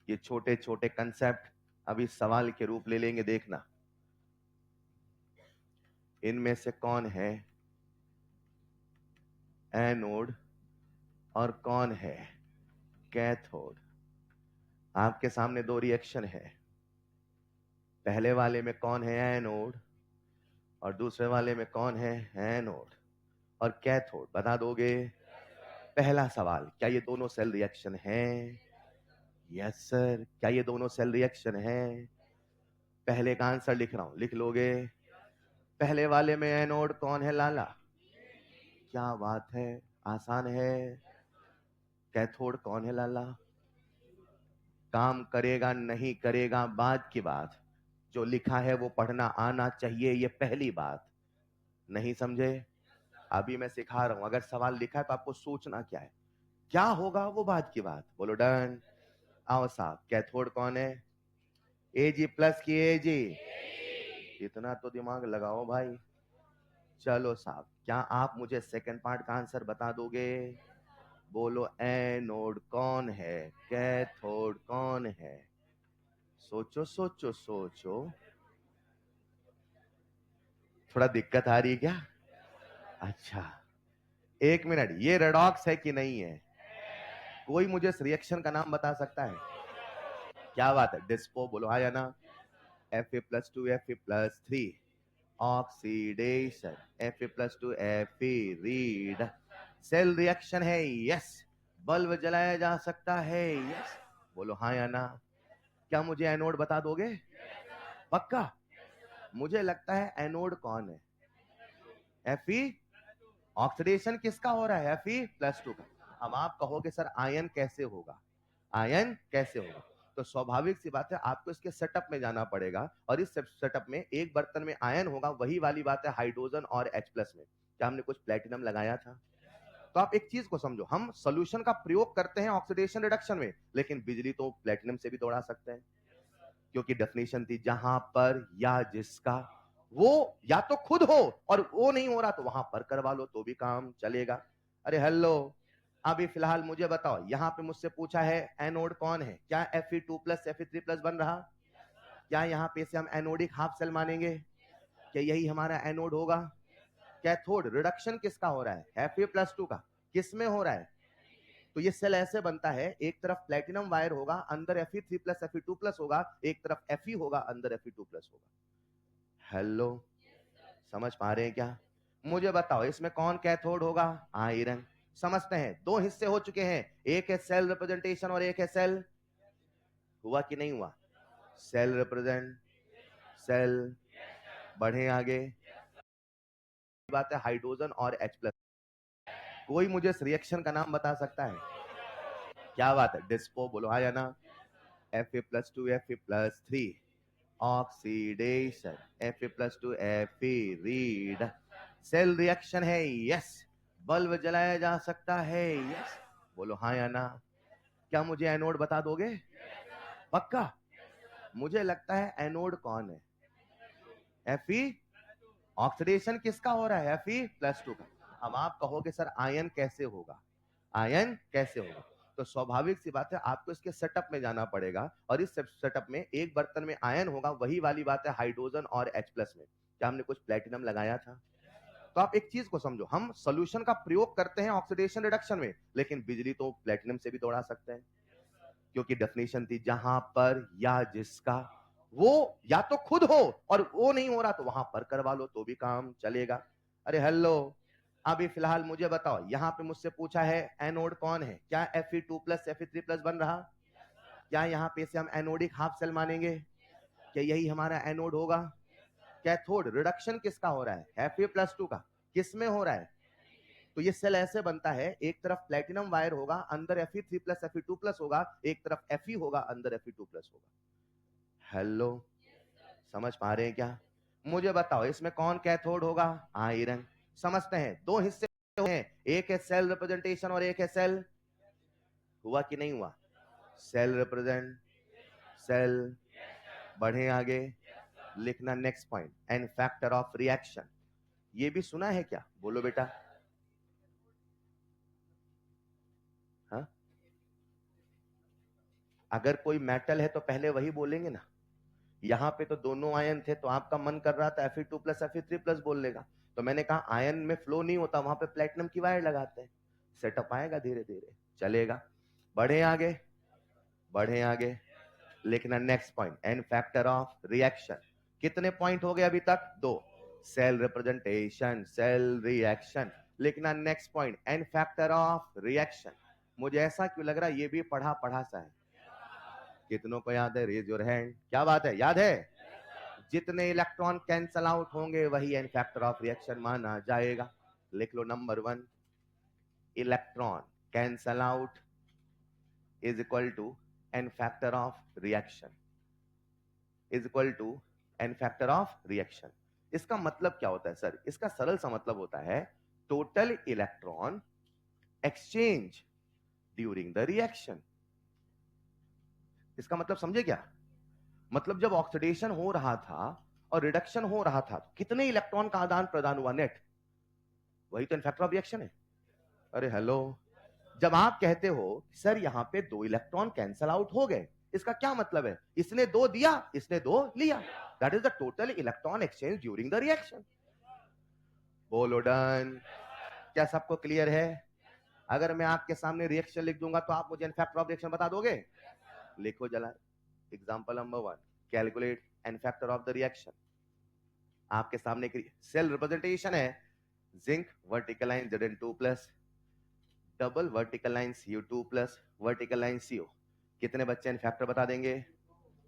ये छोटे छोटे कंसेप्ट अभी सवाल के रूप ले लेंगे, देखना इनमें से कौन है एनोड और कौन है कैथोड। आपके सामने दो रिएक्शन है, पहले वाले में कौन है एनोड और दूसरे वाले में कौन है एनोड और कैथोड, बता दोगे? पहला सवाल, क्या ये दोनों सेल रिएक्शन है? Yes sir. क्या ये दोनों सेल रिएक्शन है? पहले का आंसर लिख रहा हूं, लिख लोगे? पहले वाले में एनोड कौन है लाला? क्या बात है, आसान है। कैथोड कौन है लाला? काम करेगा नहीं करेगा बाद की बात, जो लिखा है वो पढ़ना आना चाहिए, ये पहली बात। नहीं समझे? अभी मैं सिखा रहा हूं, अगर सवाल लिखा है तो आपको सोचना क्या है, क्या होगा वो बाद की बात। बोलो डन। आओ साहब, कैथोड कौन है? एजी प्लस की एजी, इतना तो दिमाग लगाओ भाई। चलो साहब, क्या आप मुझे सेकंड पार्ट का आंसर बता दोगे? बोलो एनोड कौन है कैथोड कौन है? सोचो सोचो सोचो। थोड़ा दिक्कत आ रही है क्या? अच्छा, एक मिनट, ये रेडॉक्स है कि नहीं है? कोई मुझे इस रिएक्शन का नाम बता सकता है? क्या बात है, डिस्पो बोलो हाँ या ना? Fe+2 Fe+3 oxidation, Fe+2 Fe read, cell reaction है यस। बल्ब जलाया जा सकता है यस। बोलो हाँ या ना? क्या मुझे एनोड बता दोगे? पक्का? मुझे लगता है एनोड कौन है? Fe। ऑक्सीडेशन किसका हो रहा है? Fe+2 का। अब आप कहोगे सर आयन कैसे होगा, आयन कैसे होगा? तो स्वाभाविक सी बात है, आपको इसके सेटअप में जाना पड़ेगा, और इस सेटअप में एक बर्तन में आयन होगा, वही वाली बात है हाइड्रोजन और H+ में। क्या हमने कुछ प्लेटिनम लगाया था? तो आप एक चीज को समझो, हम सोल्यूशन का प्रयोग करते हैं ऑक्सीडेशन रिडक्शन में, लेकिन बिजली तो प्लेटिनम से भी दौड़ा सकते हैं, क्योंकि डेफिनेशन थी जहां पर या जिसका वो या तो खुद हो और वो नहीं हो रहा तो वहां पर करवा लो तो भी काम चलेगा। अरे हेलो, अभी फिलहाल मुझे बताओ, यहां पे मुझसे पूछा है एनोड कौन है, क्या Fe2+ Fe3+ बन रहा? क्या यहां पे से हम एनोडिक हाफ सेल मानेंगे? क्या यही हमारा एनोड होगा? कैथोड रिडक्शन किसका हो रहा है? Fe+2 का। किसमें हो रहा है? तो ये सेल ऐसे बनता है, एक तरफ प्लेटिनम वायर होगा, अंदर Fe3+ Fe2+ होगा, एक तरफ Fe होगा, अंदर Fe2+ होगा। हेलो, समझ पा रहे हैं क्या? मुझे बताओ इसमें कौन कैथोड होगा? आयरन। समझते हैं, दो हिस्से हो चुके हैं, एक है सेल रिप्रेजेंटेशन और एक है सेल। हुआ कि नहीं हुआ? सेल रिप्रेजेंट सेल, बढ़े आगे। बात है हाइड्रोजन और H+। कोई मुझे इस रिएक्शन का नाम बता सकता है? क्या बात है, डिस्पो बोलो हाँ या ना? Fe+2 Fe+3 oxidation, Fe+2 Fe read, cell reaction है यस। बल्ब जलाया जा सकता है यस। बोलो हाँ या ना? क्या मुझे एनोड बता दोगे? पक्का? मुझे लगता है एनोड कौन है? Fe। ऑक्सीडेशन किसका हो रहा है? Fe+2 का। अब आप कहोगे सर आयन कैसे होगा, आयन कैसे होगा? तो स्वाभाविक सी बात है, आपको इसके सेटअप में जाना पड़ेगा, और इस सेटअप में एक बर्तन में आयन होगा, वही वाली बात है हाइड्रोजन और H+ में। क्या हमने कुछ प्लेटिनम लगाया था? तो आप एक चीज को समझो, हम सोल्यूशन का प्रयोग करते हैं ऑक्सीडेशन रिडक्शन में, लेकिन बिजली तो प्लेटिनम से भी दौड़ा सकते हैं, क्योंकि डेफिनेशन थी जहां पर या जिसका वो या तो खुद हो और वो नहीं हो रहा तो वहां पर करवा लो तो भी काम चलेगा। अरे हेलो, अभी फिलहाल मुझे बताओ, यहां पे मुझसे पूछा है एनोड कौन है, क्या Fe2+ Fe3+ बन रहा? क्या यहां पे से हम एनोडिक हाफ सेल मानेंगे? क्या यही हमारा एनोड होगा? कैथोड रिडक्शन किसका हो रहा है? Fe+2 का। किसमें हो रहा है? तो ये सेल ऐसे बनता है, एक तरफ प्लेटिनम वायर होगा, अंदर Fe3+ Fe2+ होगा, एक तरफ Fe होगा, अंदर Fe2+ होगा। हेलो, समझ पा रहे हैं क्या? मुझे बताओ इसमें कौन कैथोड होगा? आयरन। समझते हैं, दो हिस्से हैं, एक है सेल रिप्रेजेंटेशन और एक है सेल। हुआ कि नहीं हुआ? सेल रिप्रेजेंट सेल, बढ़े आगे, लिखना next point, and factor of reaction. ये भी सुना है क्या? बोलो बेटा। हाँ, अगर कोई मेटल है तो पहले वही बोलेंगे ना, यहां पे तो दोनों आयन थे, तो आपका मन कर रहा था Fe2 प्लस Fe3 प्लस बोलने का, तो मैंने कहा आयन में फ्लो नहीं होता, वहां पे प्लेटिनम की वायर लगाते हैं, सेटअप आएगा धीरे धीरे, चलेगा। बढ़े आगे, बढ़े आगे, लिखना next point, N factor of reaction. कितने पॉइंट हो गए अभी तक? 2। Cell representation, cell reaction. लिखना next point, N factor of reaction. मुझे ऐसा क्यों लग रहा है ये भी पढ़ा पढ़ा सा है। कितनों को याद है? Raise your hand. क्या बात है, याद है? जितने इलेक्ट्रॉन कैंसल आउट होंगे वही एन फैक्टर ऑफ रिएक्शन माना जाएगा। लिख लो number 1, electron cancel out is equal to N factor of reaction, is equal to N factor of reaction. इसका मतलब क्या होता है सर? इसका सरल सा मतलब होता है total electron exchange during the reaction. इसका मतलब समझे क्या? मतलब जब ऑक्सीडेशन हो रहा था और रिडक्शन हो रहा था, कितने इलेक्ट्रॉन का आदान प्रदान हुआ नेट? वही तो फैक्टर ऑफ रिएक्शन है। अरे हेलो, जब आप कहते हो सर यहां पे 2 इलेक्ट्रॉन कैंसल आउट हो गए, इसका क्या मतलब है? इसने 2 दिया, इसने 2 लिया, that is the total electron exchange during the reaction. बोलो डन। क्या सबको क्लियर है? अगर मैं आपके सामने रिएक्शन लिख दूंगा तो आप मुझे फैक्टर ऑफ रिएक्शन बता दोगे? लिखो जला। Example number 1, calculate n factor of the reaction. आपके सामने सेल रिप्रेजेंटेशन है, zinc vertical line Zn2 plus, double vertical line Cu2 plus, vertical line CO। कितने बच्चे इन फैक्टर बता देंगे?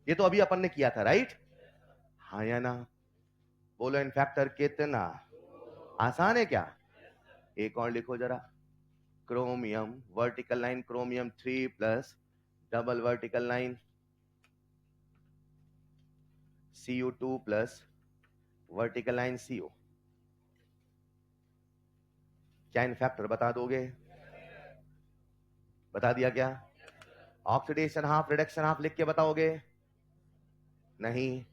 ये तो अभी अपन ने किया था, राइट? हाँ या ना? बोलो इन फैक्टर कितना? आसान है क्या? एक और लिखो जरा, chromium vertical line chromium 3 plus, double vertical line Cu2 plus, vertical line CO। क्या इन फैक्टर बता दोगे? बता दिया क्या? ऑक्सीडेशन हाफ, रिडक्शन हाफ लिख के बताओगे? नहीं।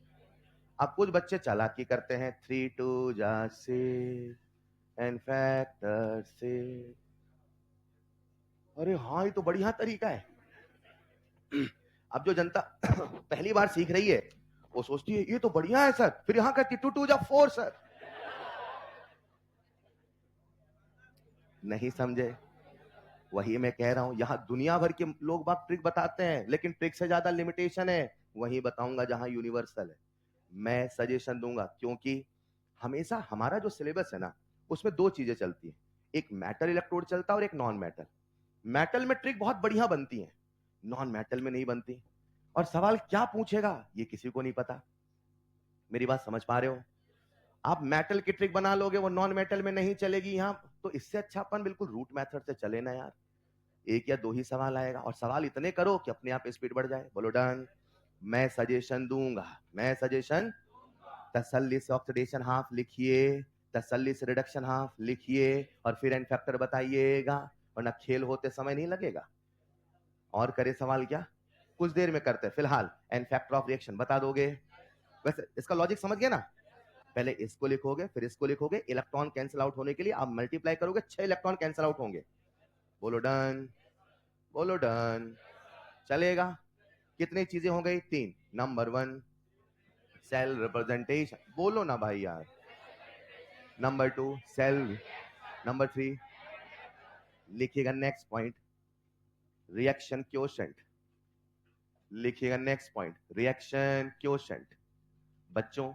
अब कुछ बच्चे चालाकी करते हैं, 3 2 जा 6 एन फैक्टर 6। अरे हाँ, ये तो बढ़िया तरीका है। अब जो जनता पहली बार सीख रही है वो सोचती है ये तो बढ़िया है सर, फिर यहां कहती 2 2 जा 4 सर। नहीं समझे? वही मैं कह रहा हूं, यहां दुनिया भर के लोग बात ट्रिक बताते हैं, लेकिन ट्रिक से ज्यादा लिमिटेशन है। वही बताऊंगा जहां यूनिवर्सल है। मैं सजेशन दूंगा, क्योंकि हमेशा हमारा जो सिलेबस है ना, उसमें 2 चीजें चलती है, एक मेटल इलेक्ट्रोड चलता है और एक नॉन मेटल। मेटल में ट्रिक बहुत बढ़िया बनती है, नॉन मेटल में नहीं बनती। और सवाल क्या पूछेगा ये किसी को नहीं पता। मेरी बात समझ पा रहे हो? आप मेटल की ट्रिक बना लोगे, वो नॉन मेटल में नहीं चलेगी यहां। तो इससे अच्छा अपन बिल्कुल रूट मेथड से चले ना यार। 1 या 2 ही सवाल आएगा, और सवाल इतने करो कि अपने आप स्पीड बढ़ जाए। बोलो डन। मैं सजेशन दूंगा, मैं सजेशन, तसल्ली से ऑक्सीडेशन हाफ लिखिए, तसल्ली से रिडक्शन हाफ लिखिए, और फिर एन फैक्टर बताइएगा, वरना खेल होते समय नहीं लगेगा। और करे सवाल क्या? कुछ देर में करते हैं, फिलहाल एन फैक्टर ऑफ रिएक्शन बता दोगे? वैसे इसका लॉजिक समझ गए ना? पहले इसको लिखोगे, फिर इसको लिखोगे, इलेक्ट्रॉन कैंसिल आउट होने के लिए आप मल्टीप्लाई करोगे, 6 इलेक्ट्रॉन कैंसिल आउट होंगे। बोलो डन, बोलो डन। चलेगा? कितनी चीजें हो गई? 3। नंबर 1, सेल रिप्रेजेंटेशन, बोलो ना भाई यार। Number 2, cell. नंबर 3, लिखिएगा नेक्स्ट पॉइंट, रिएक्शन क्वोशेंट। लिखिएगा नेक्स्ट पॉइंट, रिएक्शन क्वोशेंट। बच्चों,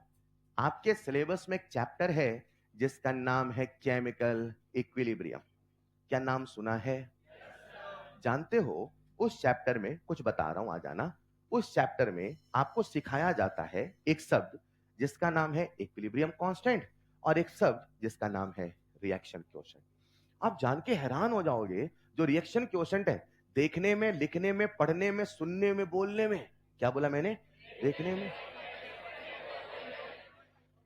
आपके सिलेबस में एक चैप्टर है जिसका नाम है केमिकल इक्विलिब्रियम। क्या नाम सुना है? जानते हो, उस चैप्टर में कुछ बता रहा हूं, आ जाना। उस चैप्टर में आपको सिखाया जाता है एक शब्द जिसका नाम है इक्विलिब्रियम कांस्टेंट, और एक शब्द जिसका नाम है रिएक्शन क्वोशेंट। आप जान के हैरान हो जाओगे, जो रिएक्शन क्वोशेंट है, देखने में, लिखने में, पढ़ने में, सुनने में, बोलने में, क्या बोला मैंने? देखने में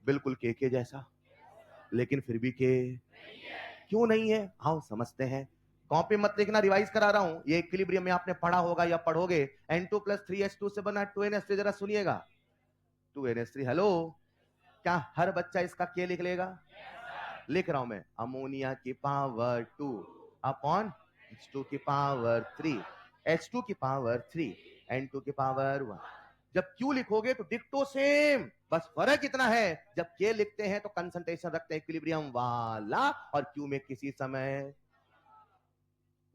बिल्कुल के जैसा, लेकिन फिर भी के क्यों नहीं है? आओ समझते हैं। कॉपी मत लिखना, रिवाइज करा रहा हूं। ये इक्विलिब्रियम में आपने पढ़ा होगा या पढ़ोगे। N2 प्लस 3H2 से बना 2NH3, जरा सुनिएगा। 2NH3, हेलो, क्या हर बच्चा इसका के लिख लेगा? लिख रहा हूं मैं, अमोनिया की पावर 2 अपॉन H2 की पावर 3, H2 की पावर 3, N2 की पावर 1। जब Q लिखोगे तो डिक्टो सेम, बस फर्क इतना है जब K लिखते हैं तो कंसंट्रेशन रखते हैं इक्विलिब्रियम वाला, और Q में किसी समय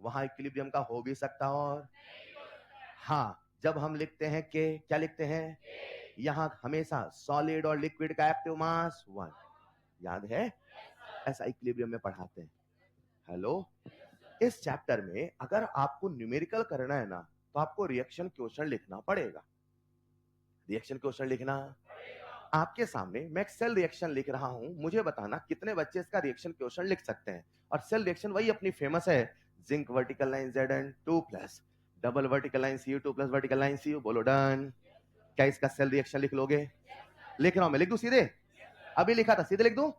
वहां इक्विलिब्रियम का हो भी सकता और हाँ, जब हम लिखते हैं K, क्या लिखते हैं? यहां हमेशा सॉलिड और लिक्विड का एक्टिव मास 1, याद है? ऐसा इक्विलिब्रियम में पढ़ाते हैं। हेलो, इस चैप्टर में अगर आपको न्यूमेरिकल करना है ना, तो आपको रिएक्शन क्वेश्चन लिखना पड़ेगा। रिएक्शन क्वेश्चन लिखना आपके सामने, मैं एक सेल रिएक्शन लिख रहा हूं, मुझे बताना कितने बच्चे इसका रिएक्शन क्वेश्चन लिख सकते हैं। और सेल रिएक्शन वही अपनी फेमस है, zinc vertical line Zn2 plus double vertical line Cu2 plus vertical line Cu, बोलो डन। क्या इसका सेल रिएक्शन लिख लोगे? लिख रहा हूं मैं, लिख दूं सीधे? अभी लिखा था, सीधे लिख दूं?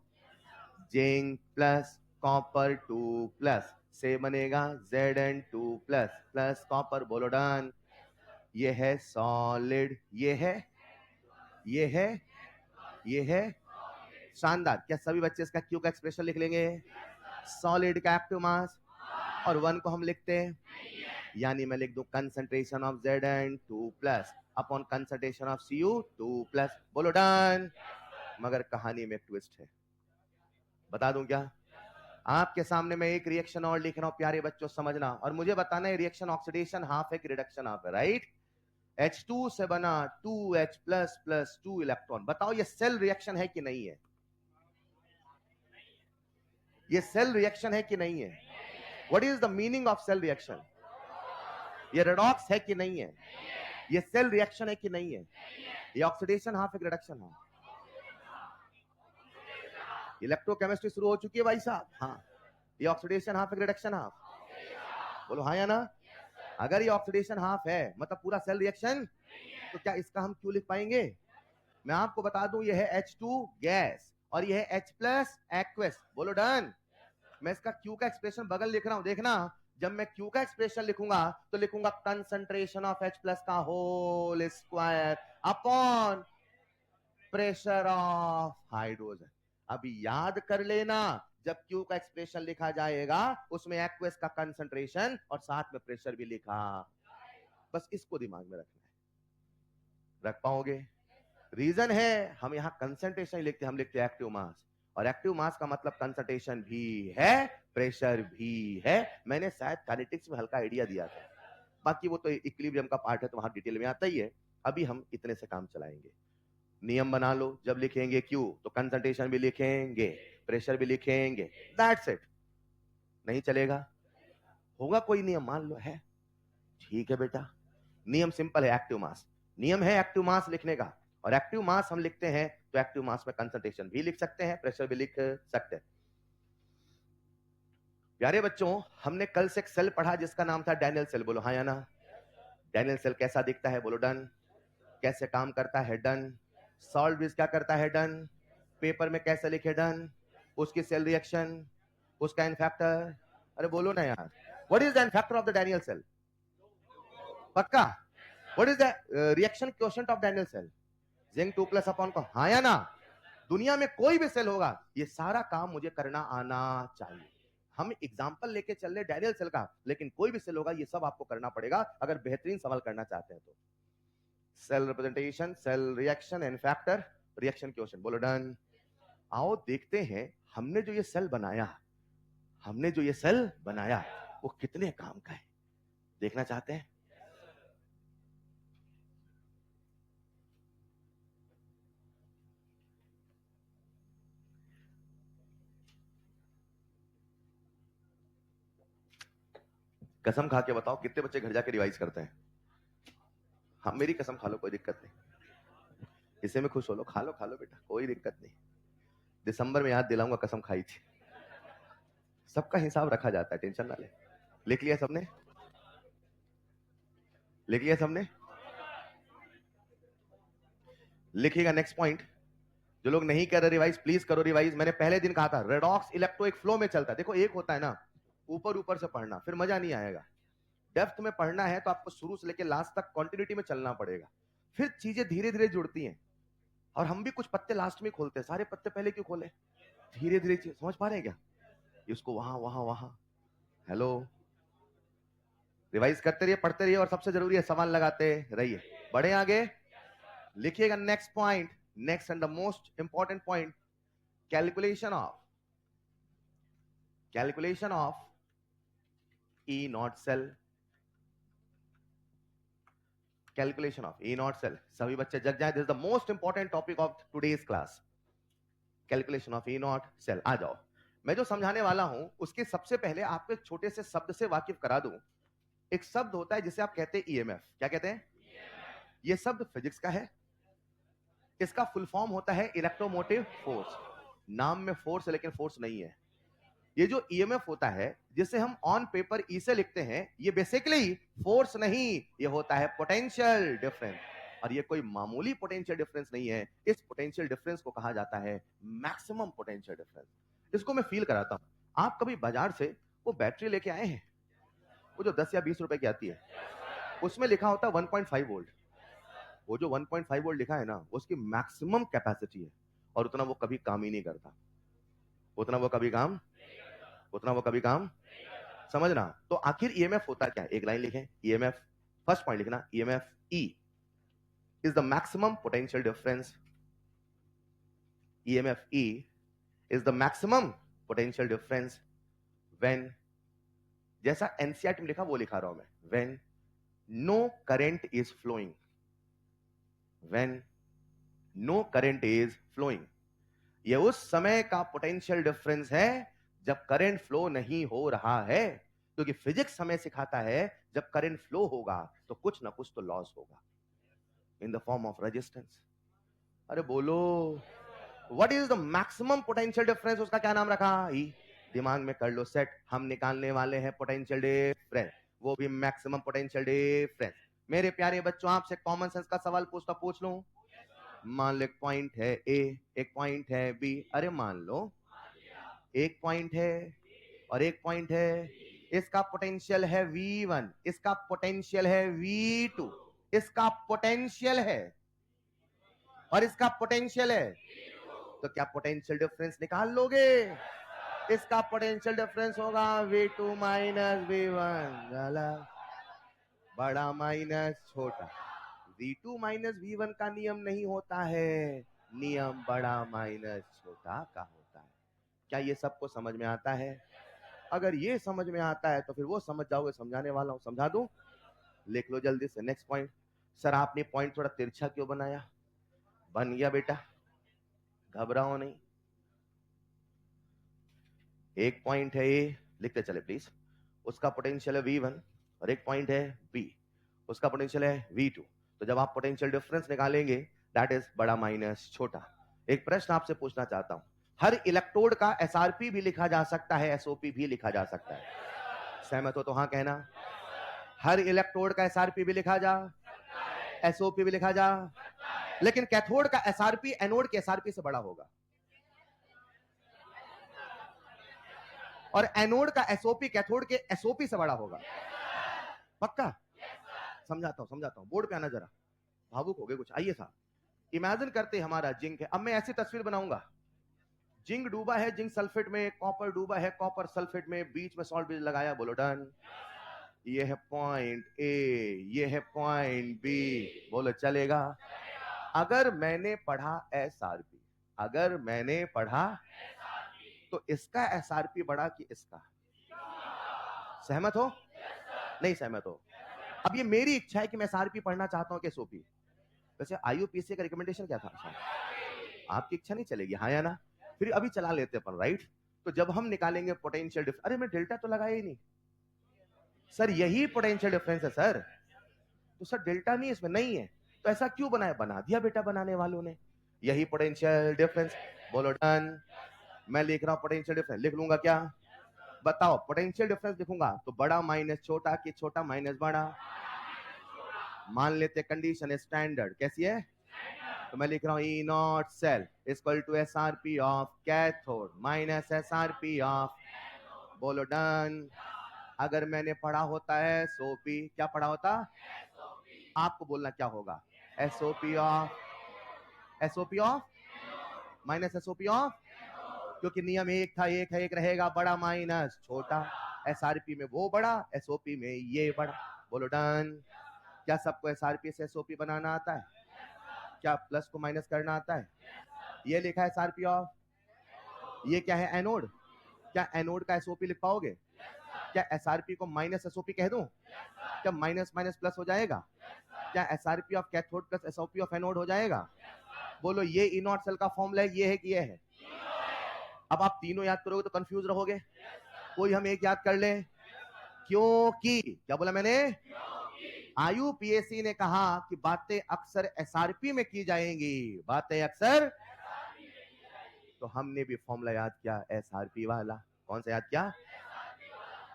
जिंक प्लस कॉपर 2 प्लस से बनेगा Zn2 प्लस प्लस कॉपर, बोलो डन। ये है सॉलिड, ये है, ये है, ये है शानदार। क्या सभी बच्चे इसका क्यू का एक्सप्रेशन लिख लेंगे? सॉलिड का एक्टिव मास और 1 को हम लिखते हैं, यानी मैं लिख दूं concentration of Zn2 plus upon concentration of Cu2 plus, बोलो डन। मगर कहानी में एक ट्विस्ट है, बता दूं क्या? आपके सामने मैं एक रिएक्शन और लिख रहा हूं, प्यारे बच्चों समझना, और मुझे बताना है रिएक्शन ऑक्सीडेशन हाफ है कि रिडक्शन हाफ है, राइट? H2 से बना 2H प्लस प्लस 2 इलेक्ट्रॉन, बताओ ये सेल रिएक्शन है कि नहीं है? ये सेल रिएक्शन है कि नहीं है? What is the meaning of cell reaction? ये रेडॉक्स है कि नहीं है? ये सेल रिएक्शन है कि नहीं है? ये ऑक्सीडेशन हाफ है रिडक्शन हाफ? इलेक्ट्रोकेमिस्ट्री शुरू हो चुकी है भाई साहब। हाँ, ये ऑक्सीडेशन हाफ है रिडक्शन हाफ? बोलो हाँ या ना। अगर ये ऑक्सीडेशन हाफ है मतलब पूरा सेल रिएक्शन, तो क्या इसका हम क्यों लिख पाएंगे? मैं आपको बता दूं, ये है H2 गैस और ये है H प्लस एक्वस, बोलो डन। मैं इसका Q का एक्सप्रेशन बगल लिख रहा हूं, देखना जब मैं Q का एक्सप्रेशन लिखूंगा तो लिखूंगा कंसंट्रेशन ऑफ H प्लस का whole square upon pressure of hydrogen. अभी याद कर लेना, जब Q का एक्सप्रेशन लिखा जाएगा उसमें एक्वस का कंसंट्रेशन और साथ में प्रेशर भी लिखा, बस इसको दिमाग में रखना है। रख पाओगे? रीजन है हम यहां कंसंट्रेशन लिखते हैं, हम लिखते हैं एक्टिव मास, और एक्टिव मास का मतलब कंसंट्रेशन भी है, प्रेशर भी है। मैंने शायद काइनेटिक्स में हल्का आइडिया दिया था, बाकी वो तो इक्विलिब्रियम का पार्ट है तो वहां डिटेल में आता ही है। अभी हम इतने से काम चलाएंगे। नियम बना लो, जब लिखेंगे क्यू तो कंसंट्रेशन भी लिखेंगे, प्रेशर भी लिखेंगे, दैट्स इट। नहीं चलेगा? होगा कोई नियम? मान लो है, ठीक है बेटा। नियम सिंपल है, एक्टिव मास। नियम है एक्टिव मास लिखने का, और एक्टिव मास हम लिखते हैं तो एक्टिव मास में कंसंट्रेशन भी लिख सकते हैं, प्रेशर भी लिख सकते हैं। प्यारे बच्चों, हमने कल से एक सेल पढ़ा जिसका नाम था डैनियल सेल, बोलो हाँ या ना। डैनियल सेल कैसा दिखता है? बोलो डन। कैसे काम करता है? डन। सॉल्ट ब्रिज क्या करता है? डन। पेपर में कैसे लिखे? डन। उसकी सेल रिएक्शन, उसका इनफैक्टर, अरे बोलो ना यार, what is the N factor of the Daniell cell? पक्का? What is the reaction quotient of Daniell cell? Zinc 2 plus upon को, हाँ या ना। दुनिया में कोई भी सेल होगा, ये सारा काम मुझे करना आना चाहिए। हम एग्जांपल लेके चल रहे डैनियल सेल का, लेकिन कोई भी सेल होगा ये सब आपको करना पड़ेगा अगर बेहतरीन सवाल करना चाहते हैं तो। सेल रिप्रेजेंटेशन, सेल रिएक्शन, इनफैक्टर, रिएक्शन क्वोशिएंट, बोलो डन। आओ देखते हैं हमने जो ये सेल बनाया, हमने जो ये सेल बनाया वो कितने काम का है, देखना चाहते हैं? कसम खा के बताओ कितने बच्चे घर जाके रिवाइज करते हैं? हाँ, मेरी कसम खा लो, कोई दिक्कत नहीं, इसे में खुश हो लो, खा लो बेटा, कोई दिक्कत नहीं। दिसंबर में याद दिलाऊंगा, कसम खाई थी। सबका हिसाब रखा जाता है, टेंशन ना ले। लिख लिया सबने? लिख लिया सबने? लिखिएगा नेक्स्ट पॉइंट। जो लोग नहीं कर रहे रिवाइज, प्लीज करो रिवाइज। मैंने पहले दिन कहा था रेडॉक्स इलेक्ट्रो एक फ्लो में चलता है। देखो, एक होता है ना ऊपर ऊपर से पढ़ना, फिर मजा नहीं आएगा। डेप्थ में पढ़ना है तो आपको शुरू से लेकर लास्ट तक कंटिन्यूटी में चलना पड़ेगा, फिर चीजें धीरे धीरे जुड़ती हैं। और हम भी कुछ पत्ते लास्ट में खोलते हैं, सारे पत्ते पहले क्यों खोले? धीरे धीरे समझ पा रहे हैं क्या? इसको वहां वहां वहां। हेलो, रिवाइज करते रहिए, पढ़ते रहिए, और सबसे जरूरी है सवाल लगाते रहिए। बढ़े आगे। लिखिएगा next point, next and the most important point, calculation of E not cell, calculation of E not cell. सभी बच्चे जग जाए, this is the most important topic of today's class, calculation of E not cell. आ जाओ, मैं जो समझाने वाला हूं उसके सबसे पहले आपको एक छोटे से शब्द से वाकिफ करा दूं। एक शब्द होता है जिसे आप कहते हैं EMF। क्या कहते हैं? ये शब्द फिजिक्स का है, इसका फुल फॉर्म होता है इलेक्ट्रोमोटिव फोर्स। नाम में फोर्स है लेकिन फोर्स नहीं है। ये जो EMF होता है जिसे हम ऑन पेपर ई से लिखते हैं, ये बेसिकली फोर्स नहीं, ये होता है पोटेंशियल डिफरेंस। और ये कोई मामूली पोटेंशियल डिफरेंस नहीं है, इस पोटेंशियल डिफरेंस को कहा जाता है मैक्सिमम पोटेंशियल डिफरेंस। इसको मैं फील कराता हूं। आप कभी बाजार से वो बैटरी लेके आए हैं, वो जो 10 या 20 रुपए की आती है, उसमें लिखा होता है 1.5 वोल्ट। वो जो 1.5 वोल्ट लिखा है ना, उसकी मैक्सिमम कैपेसिटी है, और उतना वो कभी काम ही नहीं करता। उतना वो कभी काम समझना। तो आखिर EMF होता क्या है? एक लाइन लिखें, EMF, फर्स्ट पॉइंट लिखना, EMF E is the maximum potential difference. EMF E is the maximum potential difference when, जैसा NCERT में लिखा वो लिखा रहा हूं मैं, when no current is flowing, when no current is flowing। ये उस समय का पोटेंशियल डिफरेंस है जब करंट फ्लो नहीं हो रहा है, क्योंकि फिजिक्स हमें सिखाता है जब करंट फ्लो होगा तो कुछ ना कुछ तो लॉस होगा in the form of resistance. अरे बोलो, what is the maximum potential difference? उसका क्या नाम रखा? ई। दिमाग में कर लो सेट, हम निकालने वाले हैं पोटेंशियल डिफरेंस, वो भी मैक्सिमम पोटेंशियल डिफरेंस। मेरे प्यारे बच्चों, आपसे कॉमन सेंस का सवाल पूछ लूं। मान लो एक पॉइंट है ए, एक पॉइंट है बी। अरे मान लो एक पॉइंट है और एक पॉइंट है, इसका पोटेंशियल है V1, इसका पोटेंशियल है V2, इसका पोटेंशियल है और इसका पोटेंशियल है, तो क्या पोटेंशियल डिफरेंस निकाल लोगे? इसका पोटेंशियल डिफरेंस होगा V2 माइनस V1, बड़ा माइनस छोटा। V2 माइनस V1 का नियम नहीं होता है, नियम बड़ा माइनस छोटा का होता है। क्या ये सबको समझ में आता है? अगर ये समझ में आता है तो फिर वो समझ जाओगे, समझाने वाला हूं, समझा दूं। लिख लो जल्दी से नेक्स्ट पॉइंट। सर आपने पॉइंट थोड़ा तिरछा क्यों बनाया? बन गया बेटा, घबराओ नहीं। एक पॉइंट है ए, लिखते चले प्लीज, उसका पोटेंशियल है V1 और एक पॉइंट है B, उसका पोटेंशियल है V2। तो जब आप पोटेंशियल डिफरेंस निकालेंगे दैट इज बड़ा माइनस छोटा। एक प्रश्न आपसे पूछना चाहता हूं, हर इलेक्ट्रोड का SRP भी लिखा जा सकता है, SOP भी लिखा जा सकता है, सहमत हो तो हाँ कहना। हर इलेक्ट्रोड का SRP भी लिखा जा, SOP भी लिखा जा, लेकिन कैथोड का SRP एनोड के SRP से बड़ा होगा, और एनोड का SOP कैथोड के SOP से बड़ा होगा। पक्का? समझाता हूं, बोर्ड पे आना जरा, भावुक हो गए कुछ। आइए साहब, इमेजिन करते हमारा जिंक है। अब मैं ऐसी तस्वीर बनाऊंगा, जिंक डूबा है जिंक सल्फेट में, कॉपर डूबा है कॉपर सल्फेट में, बीच में सॉल्ट ब्रिज लगाया, बोलो डन। ये है पॉइंट ए, ये है पॉइंट बी, बोलो चलेगा। अगर मैंने पढ़ा SRP, अगर मैंने पढ़ा तो इसका SRP बड़ा कि इसका? सहमत हो? नहीं सहमत हो? अब ये मेरी इच्छा है कि मैं SRP पढ़ना चाहता हूं कि SOP। वैसे IUPAC का रिकमेंडेशन क्या था? आपकी इच्छा नहीं चलेगी, हाँ या ना? फिर अभी चला लेते अपन, राइट? तो जब हम निकालेंगे पोटेंशियल डिफरेंस, अरे मैं डेल्टा तो लगाया ही नहीं सर, यही पोटेंशियल डिफरेंस है सर। तो सर डेल्टा नहीं इसमें, नहीं है तो ऐसा क्यों बनाया? बना दिया बेटा बनाने वालों ने, यही पोटेंशियल डिफरेंस, बोलो डन। मैं लिख रहा हूं पोटेंशियल डिफरेंस, लिख लूंगा क्या? बताओ, पोटेंशियल डिफरेंस लिखूंगा तो बड़ा माइनस छोटा कि छोटा माइनस बड़ा? मान लेते कंडीशन स्टैंडर्ड कैसी है, तो मैं लिख रहा हूं E not cell equal to SRP of cathode minus SRP of, बोलो डन। अगर मैंने पढ़ा होता है SOP, क्या पढ़ा होता? आपको बोलना क्या होगा? SOP of minus SOP of, क्योंकि नियम एक था, एक है, एक रहेगा, बड़ा माइनस छोटा। SRP में वो बड़ा, SOP में ये बड़ा, बोलो डन। क्या सबको SRP से SOP बनाना आता है? क्या प्लस को माइनस करना आता है? ये लिखा है एसआरपी ऑफ, ये क्या है? एनोड। क्या एनोड का एसओपी लिख पाओगे? क्या एसआरपी को माइनस एसओपी कह दूं? क्या माइनस माइनस प्लस हो जाएगा? क्या SRP of cathode plus SOP of anode हो जाएगा? बोलो ये ई नॉट सेल का फॉर्मूला है, ये है कि ये है? अब आप तीनों याद करोगे तो कंफ्यूज रहोगे। कोई हम एक याद कर ले, क्योंकि क्या बोला मैंने? आईयूपीएसी ने कहा कि बातें अक्सर एसआरपी में की जाएंगी, बातें अक्सर। तो हमने भी फॉर्मूला याद किया एसआरपी वाला। कौन सा याद किया?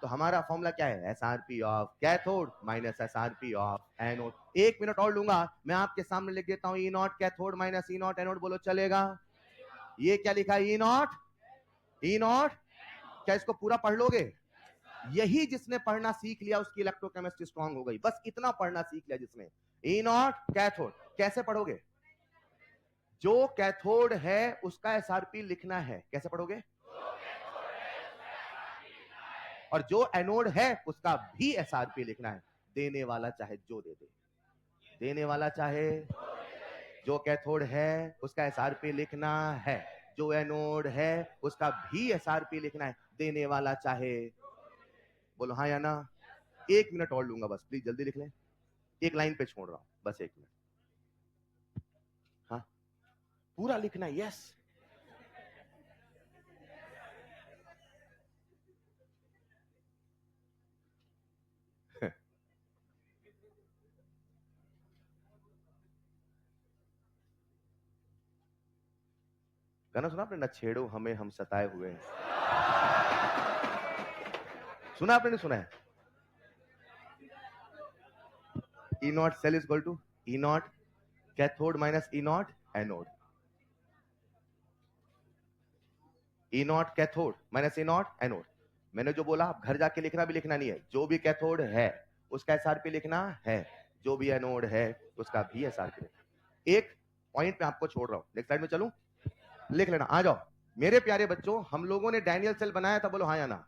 तो हमारा फॉर्मूला क्या है? SRP of cathode minus SRP of anode. 1 minute और लूंगा, मैं आपके सामने लिख देता हूं E naught cathode minus E naught anode. बोलो चलेगा? ये क्या लिखा है? E naught, E naught. क्या इसको पूरा पढ़ लोगे? यही जिसने पढ़ना सीख लिया उसकी इलेक्ट्रोकेमिस्ट्री स्ट्रांग हो गई। बस इतना पढ़ना सीख लिया जिसने। ई नॉट कैथोड कैसे पढ़ोगे? जो कैथोड है उसका एसआरपी लिखना है। कैसे पढ़ोगे? और जो एनोड है उसका भी एसआरपी लिखना है। देने वाला चाहे जो दे दे, देने वाला चाहे। जो कैथोड है उसका एसआरपी लिखना है, जो एनोड है उसका भी एसआरपी लिखना है, देने वाला चाहे। बोलो हाँ या ना? 1 मिनट और लूंगा बस, प्लीज जल्दी लिख लें। एक लाइन पे छोड़ रहा हूं, बस 1 मिनट। हाँ पूरा लिखना है। यस। गाना सुना आपने? न छेड़ो हमें हम सताए हुए हैं। सुना आपने? नहीं सुना है? E naught cell is equal to E naught cathode minus E naught anode. E naught cathode minus E naught anode. मैंने जो बोला आप घर जाके लिखना भी लिखना नहीं है। जो भी कैथोड है उसका एसआरपी लिखना है, जो भी एनोड है उसका भी एसआरपी लिखना। एक पॉइंट पे आपको छोड़ रहा हूं, नेक्स्ट स्लाइड में चलूं, लिख लेना। आ जाओ मेरे प्यारे बच्चों, हम लोगों ने डैनियल सेल बनाया था। बोलो हाँ या ना?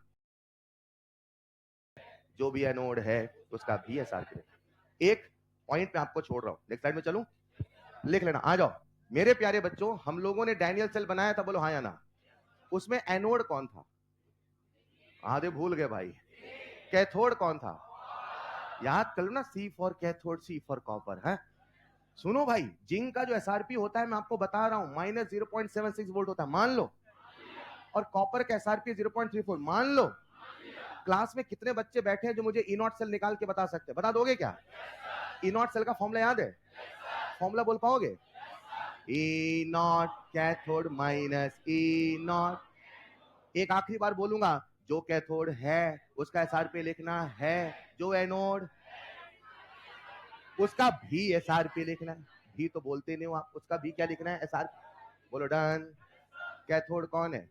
जो भी एनोड है उसका भी एसआरपी लिखना। एक पॉइंट पे आपको छोड़ रहा हूं, नेक्स्ट स्लाइड में चलूं, लिख लेना। आ जाओ मेरे प्यारे बच्चों, हम लोगों ने डैनियल सेल बनाया था। बोलो हाँ या ना? उसमें एनोड कौन था? आधे भूल गए भाई। कैथोड कौन था? याद कर लो ना, C for cathode, C for copper है। सुनो भाई, जिंक का जो एसआरपी होता है मैं आपको बता रहा हूं, माइनस 0.76 वोल्ट होता है, मान लो। और कॉपर का एसआरपी 0.34 मान लो। क्लास में कितने बच्चे बैठे हैं जो मुझे ई नॉट सेल निकाल के बता सकते हैं? बता दोगे क्या? ई नॉट सेल का फॉर्मूला याद है? फॉर्मूला बोल पाओगे? E naught cathode minus E naught. एक आखिरी बार बोलूंगा, जो कैथोड है उसका एसआरपी लिखना है, जो एनोड उसका भी एसआरपी लिखना है। भी तो बोलते नहीं हो आप, उसका भी क्या लिखना है? एसआरपी। बोलो डन। कैथोड कौन है?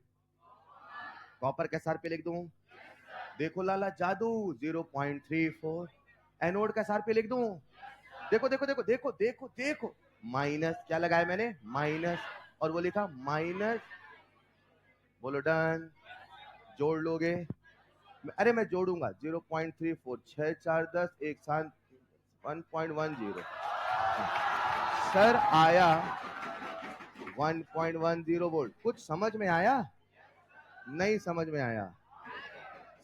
कॉपर का एसआरपी लिख दूं? देखो लाला जादू, 0.34। एनोड का एसआरपी लिख दूं? देखो देखो देखो देखो देखो देखो, माइनस क्या लगाया मैंने? माइनस। और वो लिखा माइनस। बोलो डन। जोड़ लोगे? अरे मैं जोड़ूंगा। 0.34 6 4 10 1 7 1.10 सर आया 1.10 वोल्ट। कुछ समझ में आया? नहीं समझ में आया।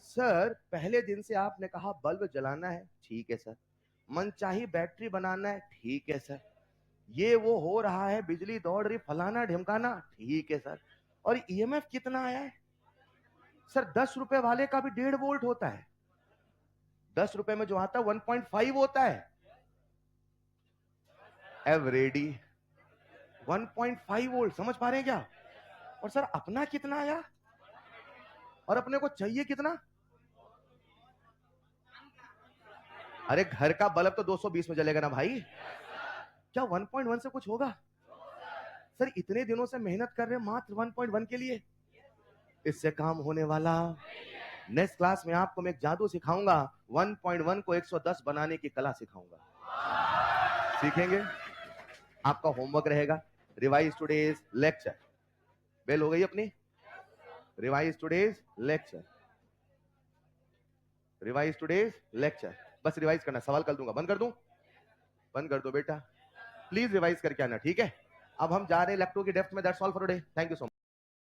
सर पहले दिन से आपने कहा बल्ब जलाना है, ठीक है सर। मनचाही बैटरी बनाना है, ठीक है सर। ये वो हो रहा है, बिजली दौड़ रही, फलाना ढिमकाना, ठीक है सर। और ईएमएफ कितना आया है? सर 10 रुपए वाले का भी 1.5 वोल्ट होता है। 10 रुपए में जो आता है 1.5 होता है। एवरेडी 1.5 वोल्ट, समझ पा रहे हैं क्या? और सर अपना कितना आया? और अपने को चाहिए कितना? अरे घर का बल्ब तो 220 में जलेगा ना भाई। क्या 1.1 से कुछ होगा? सर इतने दिनों से मेहनत कर रहे हैं मात्र 1.1 के लिए, इससे काम होने वाला। नेक्स्ट क्लास में आपको मैं एक जादू सिखाऊंगा, 1.1 को 110 बनाने की कला सिखाऊंगा। सीखेंगे? आपका होमवर्क रहेगा, रिवाइज टुडेज लेक्चर। बेल हो गई अपनी? Revise today's lecture, revise today's lecture. बस रिवाइज करना, सवाल कर दूंगा। बंद कर दूं? बंद कर दो बेटा। प्लीज रिवाइज करके आना, ठीक है? अब हम जा रहे हैं इलेक्ट्रो की डेप्थ में। That's all for today, thank you so much.